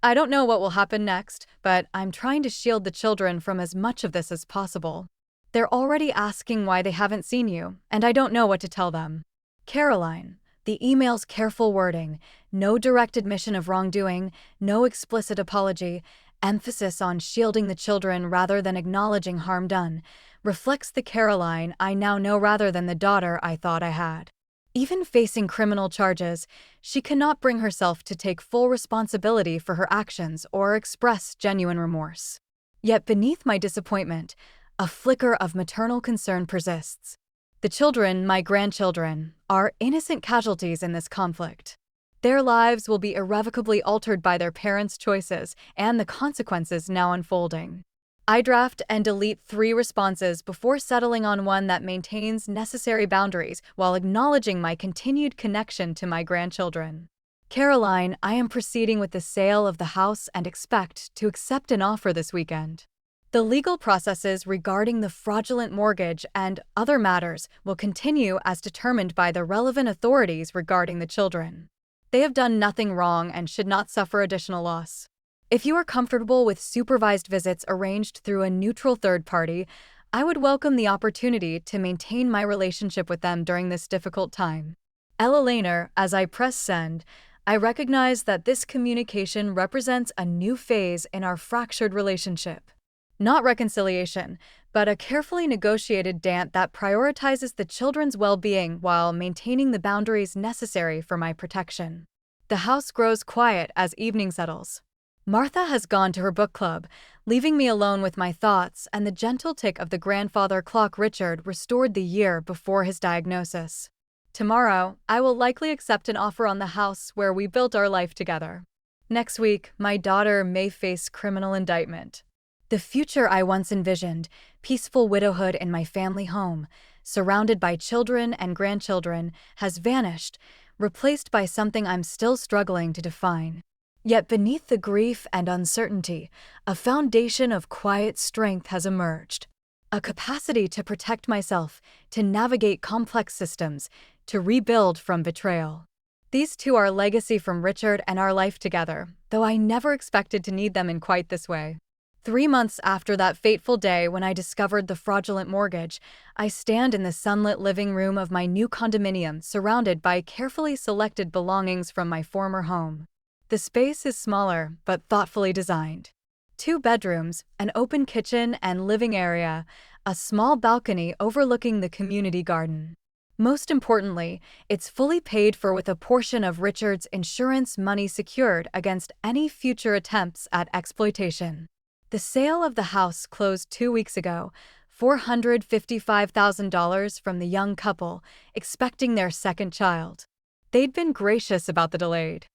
I don't know what will happen next, but I'm trying to shield the children from as much of this as possible. They're already asking why they haven't seen you, and I don't know what to tell them. Caroline, the email's careful wording, no direct admission of wrongdoing, no explicit apology, emphasis on shielding the children rather than acknowledging harm done, reflects the Caroline I now know rather than the daughter I thought I had. Even facing criminal charges, she cannot bring herself to take full responsibility for her actions or express genuine remorse. Yet beneath my disappointment, a flicker of maternal concern persists. The children, my grandchildren, are innocent casualties in this conflict. Their lives will be irrevocably altered by their parents' choices and the consequences now unfolding. I draft and delete 3 responses before settling on one that maintains necessary boundaries while acknowledging my continued connection to my grandchildren. Caroline, I am proceeding with the sale of the house and expect to accept an offer this weekend. The legal processes regarding the fraudulent mortgage and other matters will continue as determined by the relevant authorities regarding the children. They have done nothing wrong and should not suffer additional loss. If you are comfortable with supervised visits arranged through a neutral third party, I would welcome the opportunity to maintain my relationship with them during this difficult time. Ella Laner, as I press send, I recognize that this communication represents a new phase in our fractured relationship. Not reconciliation, but a carefully negotiated dance that prioritizes the children's well-being while maintaining the boundaries necessary for my protection. The house grows quiet as evening settles. Martha has gone to her book club, leaving me alone with my thoughts and the gentle tick of the grandfather clock Richard restored the year before his diagnosis. Tomorrow, I will likely accept an offer on the house where we built our life together. Next week, my daughter may face criminal indictment. The future I once envisioned, peaceful widowhood in my family home, surrounded by children and grandchildren, has vanished, replaced by something I'm still struggling to define. Yet beneath the grief and uncertainty, a foundation of quiet strength has emerged. A capacity to protect myself, to navigate complex systems, to rebuild from betrayal. These two are legacy from Richard and our life together, though I never expected to need them in quite this way. 3 months after that fateful day when I discovered the fraudulent mortgage, I stand in the sunlit living room of my new condominium surrounded by carefully selected belongings from my former home. The space is smaller but thoughtfully designed. 2 bedrooms, an open kitchen and living area, a small balcony overlooking the community garden. Most importantly, it's fully paid for with a portion of Richard's insurance money secured against any future attempts at exploitation. The sale of the house closed 2 weeks ago, $455,000 from the young couple, expecting their second child. They'd been gracious about the delayed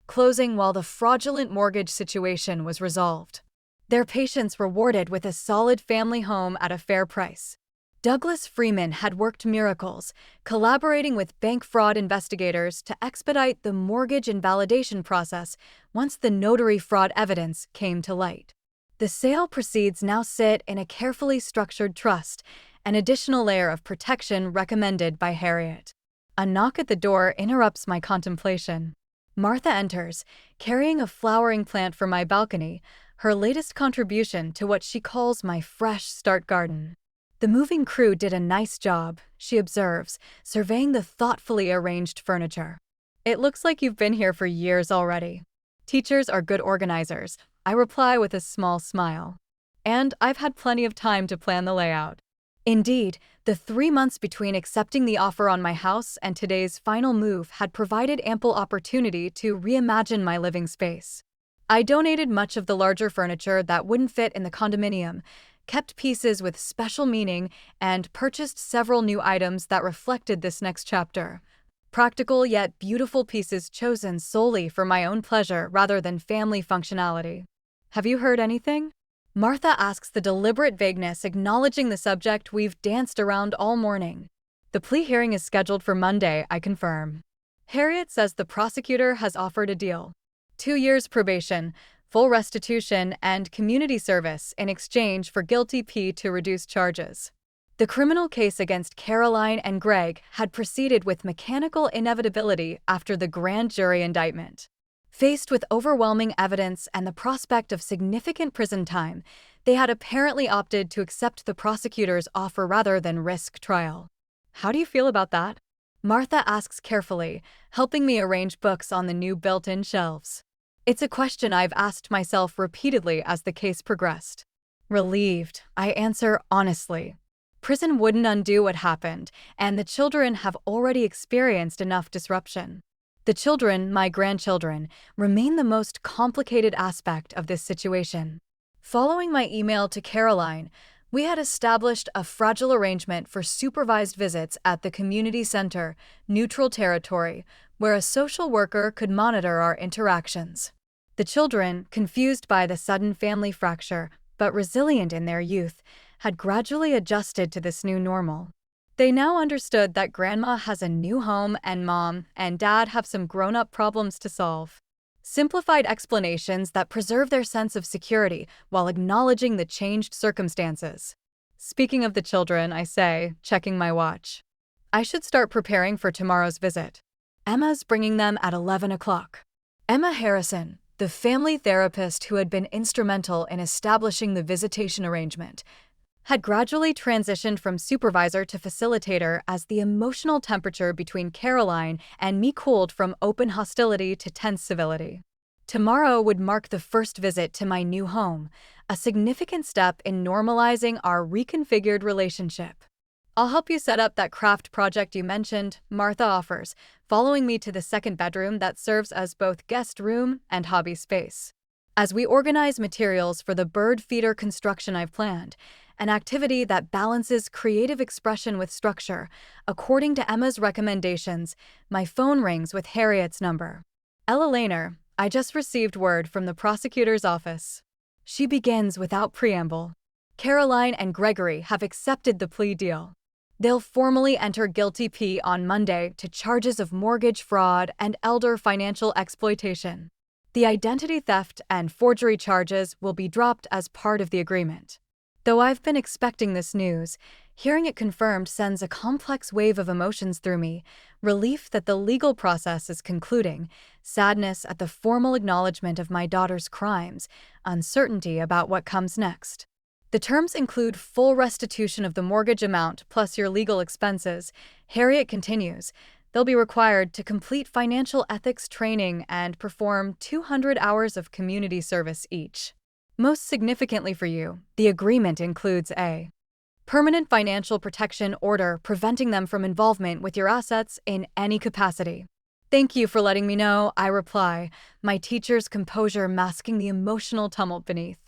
closing while the fraudulent mortgage situation was resolved. Their patience rewarded with a solid family home at a fair price. Douglas Freeman had worked miracles, collaborating with bank fraud investigators to expedite the mortgage invalidation process once the notary fraud evidence came to light. The sale proceeds now sit in a carefully structured trust, an additional layer of protection recommended by Harriet. A knock at the door interrupts my contemplation. Martha enters, carrying a flowering plant from my balcony, her latest contribution to what she calls my fresh start garden. The moving crew did a nice job, she observes, surveying the thoughtfully arranged furniture. It looks like you've been here for years already. Teachers are good organizers, I reply with a small smile. And I've had plenty of time to plan the layout. Indeed, the 3 months between accepting the offer on my house and today's final move had provided ample opportunity to reimagine my living space. I donated much of the larger furniture that wouldn't fit in the condominium, kept pieces with special meaning, and purchased several new items that reflected this next chapter. Practical yet beautiful pieces chosen solely for my own pleasure rather than family functionality. Have you heard anything? Martha asks the deliberate vagueness acknowledging the subject we've danced around all morning. The plea hearing is scheduled for Monday, I confirm. Harriet says the prosecutor has offered a deal. 2 years probation, full restitution, and community service in exchange for guilty plea to reduce charges. The criminal case against Caroline and Greg had proceeded with mechanical inevitability after the grand jury indictment. Faced with overwhelming evidence and the prospect of significant prison time, they had apparently opted to accept the prosecutor's offer rather than risk trial. How do you feel about that? Martha asks carefully, helping me arrange books on the new built-in shelves. It's a question I've asked myself repeatedly as the case progressed. Relieved, I answer honestly. Prison wouldn't undo what happened, and the children have already experienced enough disruption. The children, my grandchildren, remain the most complicated aspect of this situation. Following my email to Caroline, we had established a fragile arrangement for supervised visits at the community center, neutral territory, where a social worker could monitor our interactions. The children, confused by the sudden family fracture, but resilient in their youth, had gradually adjusted to this new normal. They now understood that Grandma has a new home and Mom and Dad have some grown-up problems to solve. Simplified explanations that preserve their sense of security while acknowledging the changed circumstances. Speaking of the children, I say, checking my watch. I should start preparing for tomorrow's visit. Emma's bringing them at 11 o'clock. Emma Harrison, the family therapist who had been instrumental in establishing the visitation arrangement, had gradually transitioned from supervisor to facilitator as the emotional temperature between Caroline and me cooled from open hostility to tense civility. Tomorrow would mark the first visit to my new home, a significant step in normalizing our reconfigured relationship. I'll help you set up that craft project you mentioned, Martha offers, following me to the second bedroom that serves as both guest room and hobby space. As we organize materials for the bird feeder construction I've planned, an activity that balances creative expression with structure, according to Emma's recommendations, my phone rings with Harriet's number. Ella Laner, I just received word from the prosecutor's office. She begins without preamble. Caroline and Gregory have accepted the plea deal. They'll formally enter guilty plea on Monday to charges of mortgage fraud and elder financial exploitation. The identity theft and forgery charges will be dropped as part of the agreement. Though I've been expecting this news, hearing it confirmed sends a complex wave of emotions through me: relief that the legal process is concluding, sadness at the formal acknowledgement of my daughter's crimes, uncertainty about what comes next. The terms include full restitution of the mortgage amount plus your legal expenses. Harriet continues. They'll be required to complete financial ethics training and perform 200 hours of community service each. Most significantly for you, the agreement includes a permanent financial protection order preventing them from involvement with your assets in any capacity. Thank you for letting me know, I reply, my teacher's composure masking the emotional tumult beneath.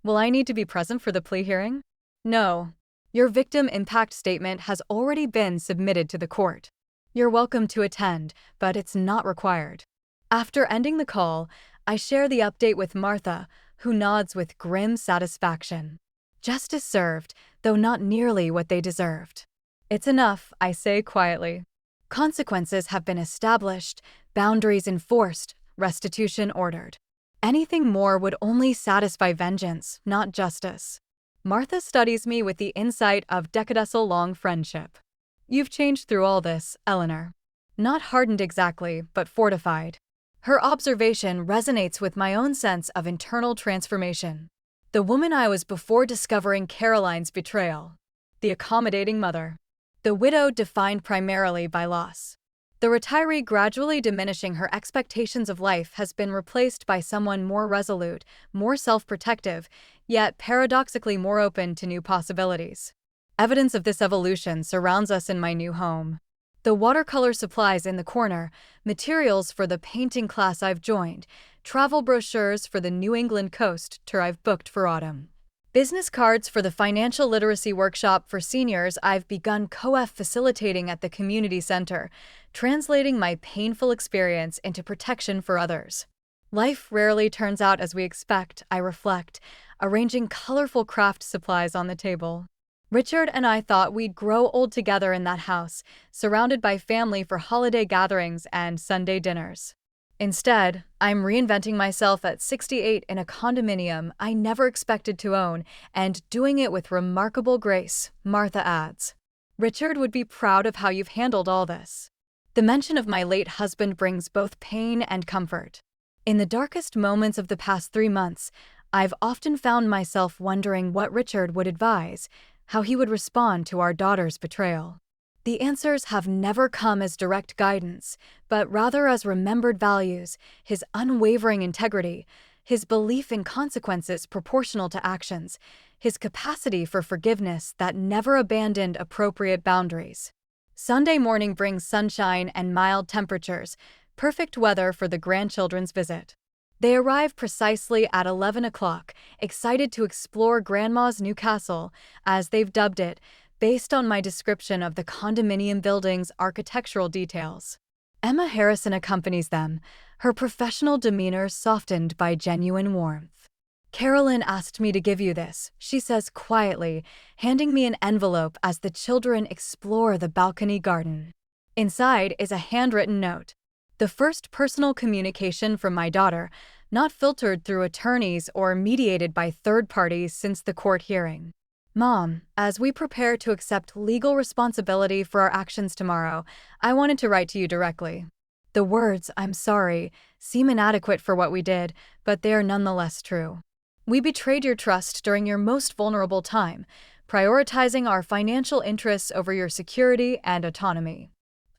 Will I need to be present for the plea hearing? No. Your victim impact statement has already been submitted to the court. You're welcome to attend, but it's not required. After ending the call, I share the update with Martha, who nods with grim satisfaction. Justice served, though not nearly what they deserved. It's enough, I say quietly. Consequences have been established, boundaries enforced, restitution ordered. Anything more would only satisfy vengeance, not justice. Martha studies me with the insight of decadecile-long friendship. You've changed through all this, Eleanor. Not hardened exactly, but fortified. Her observation resonates with my own sense of internal transformation. The woman I was before discovering Caroline's betrayal. The accommodating mother. The widow defined primarily by loss. The retiree gradually diminishing her expectations of life has been replaced by someone more resolute, more self-protective, yet paradoxically more open to new possibilities. Evidence of this evolution surrounds us in my new home. The watercolor supplies in the corner, materials for the painting class I've joined, travel brochures for the New England coast tour I've booked for autumn. Business cards for the financial literacy workshop for seniors I've begun facilitating at the community center, translating my painful experience into protection for others. Life rarely turns out as we expect, I reflect, arranging colorful craft supplies on the table. Richard and I thought we'd grow old together in that house, surrounded by family for holiday gatherings and Sunday dinners. Instead, I'm reinventing myself at 68 in a condominium I never expected to own, and doing it with remarkable grace, Martha adds. Richard would be proud of how you've handled all this. The mention of my late husband brings both pain and comfort. In the darkest moments of the past 3 months, I've often found myself wondering what Richard would advise, how he would respond to our daughter's betrayal. The answers have never come as direct guidance, but rather as remembered values, his unwavering integrity, his belief in consequences proportional to actions, his capacity for forgiveness that never abandoned appropriate boundaries. Sunday morning brings sunshine and mild temperatures, perfect weather for the grandchildren's visit. They arrive precisely at 11 o'clock, excited to explore Grandma's new castle, as they've dubbed it, based on my description of the condominium building's architectural details. Emma Harrison accompanies them, her professional demeanor softened by genuine warmth. Carolyn asked me to give you this, she says quietly, handing me an envelope as the children explore the balcony garden. Inside is a handwritten note. The first personal communication from my daughter, not filtered through attorneys or mediated by third parties since the court hearing. Mom, as we prepare to accept legal responsibility for our actions tomorrow, I wanted to write to you directly. The words, "I'm sorry," seem inadequate for what we did, but they are nonetheless true. We betrayed your trust during your most vulnerable time, prioritizing our financial interests over your security and autonomy.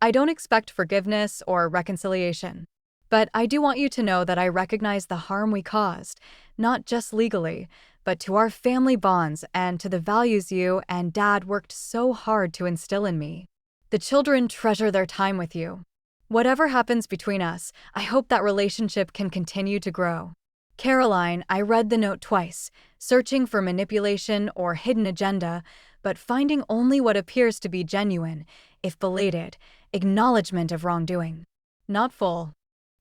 I don't expect forgiveness or reconciliation, but I do want you to know that I recognize the harm we caused, not just legally, but to our family bonds and to the values you and Dad worked so hard to instill in me. The children treasure their time with you. Whatever happens between us, I hope that relationship can continue to grow. Caroline, I read the note twice, searching for manipulation or hidden agenda, but finding only what appears to be genuine, if belated, acknowledgement of wrongdoing. Not full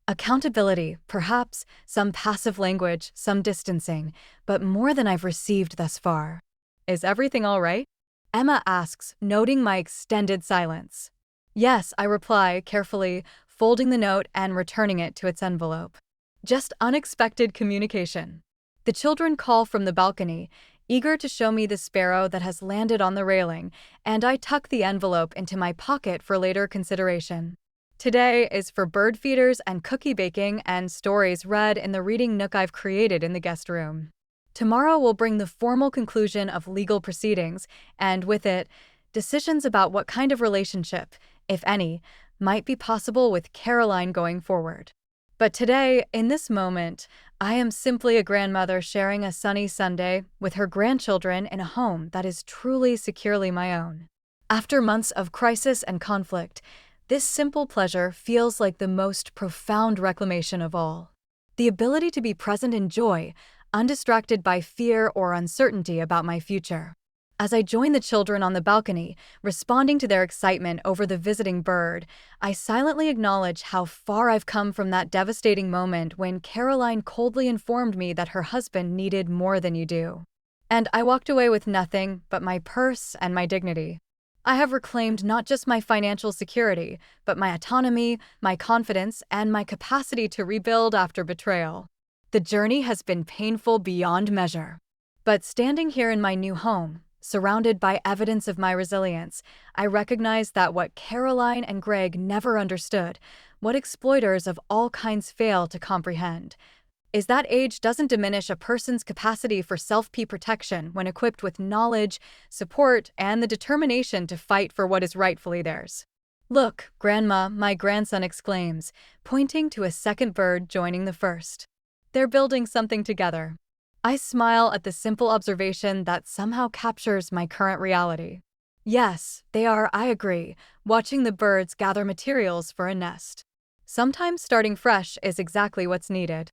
accountability, perhaps, some passive language, some distancing, but more than I've received thus far. Is everything all right? Emma asks, noting my extended silence. Yes, I reply, carefully, folding the note and returning it to its envelope. Just unexpected communication. The children call from the balcony, eager to show me the sparrow that has landed on the railing, and I tuck the envelope into my pocket for later consideration. Today is for bird feeders and cookie baking and stories read in the reading nook I've created in the guest room. Tomorrow will bring the formal conclusion of legal proceedings, and with it, decisions about what kind of relationship, if any, might be possible with Caroline going forward. But today, in this moment, I am simply a grandmother sharing a sunny Sunday with her grandchildren in a home that is truly securely my own. After months of crisis and conflict, this simple pleasure feels like the most profound reclamation of all. The ability to be present in joy, undistracted by fear or uncertainty about my future. As I join the children on the balcony, responding to their excitement over the visiting bird, I silently acknowledge how far I've come from that devastating moment when Caroline coldly informed me that her husband needed more than you do. And I walked away with nothing but my purse and my dignity. I have reclaimed not just my financial security, but my autonomy, my confidence, and my capacity to rebuild after betrayal. The journey has been painful beyond measure. But standing here in my new home, surrounded by evidence of my resilience, I recognize that what Caroline and Greg never understood, what exploiters of all kinds fail to comprehend, is that age doesn't diminish a person's capacity for self-protection when equipped with knowledge, support, and the determination to fight for what is rightfully theirs. Look, Grandma, my grandson exclaims, pointing to a second bird joining the first. They're building something together. I smile at the simple observation that somehow captures my current reality. Yes, they are, I agree, watching the birds gather materials for a nest. Sometimes starting fresh is exactly what's needed.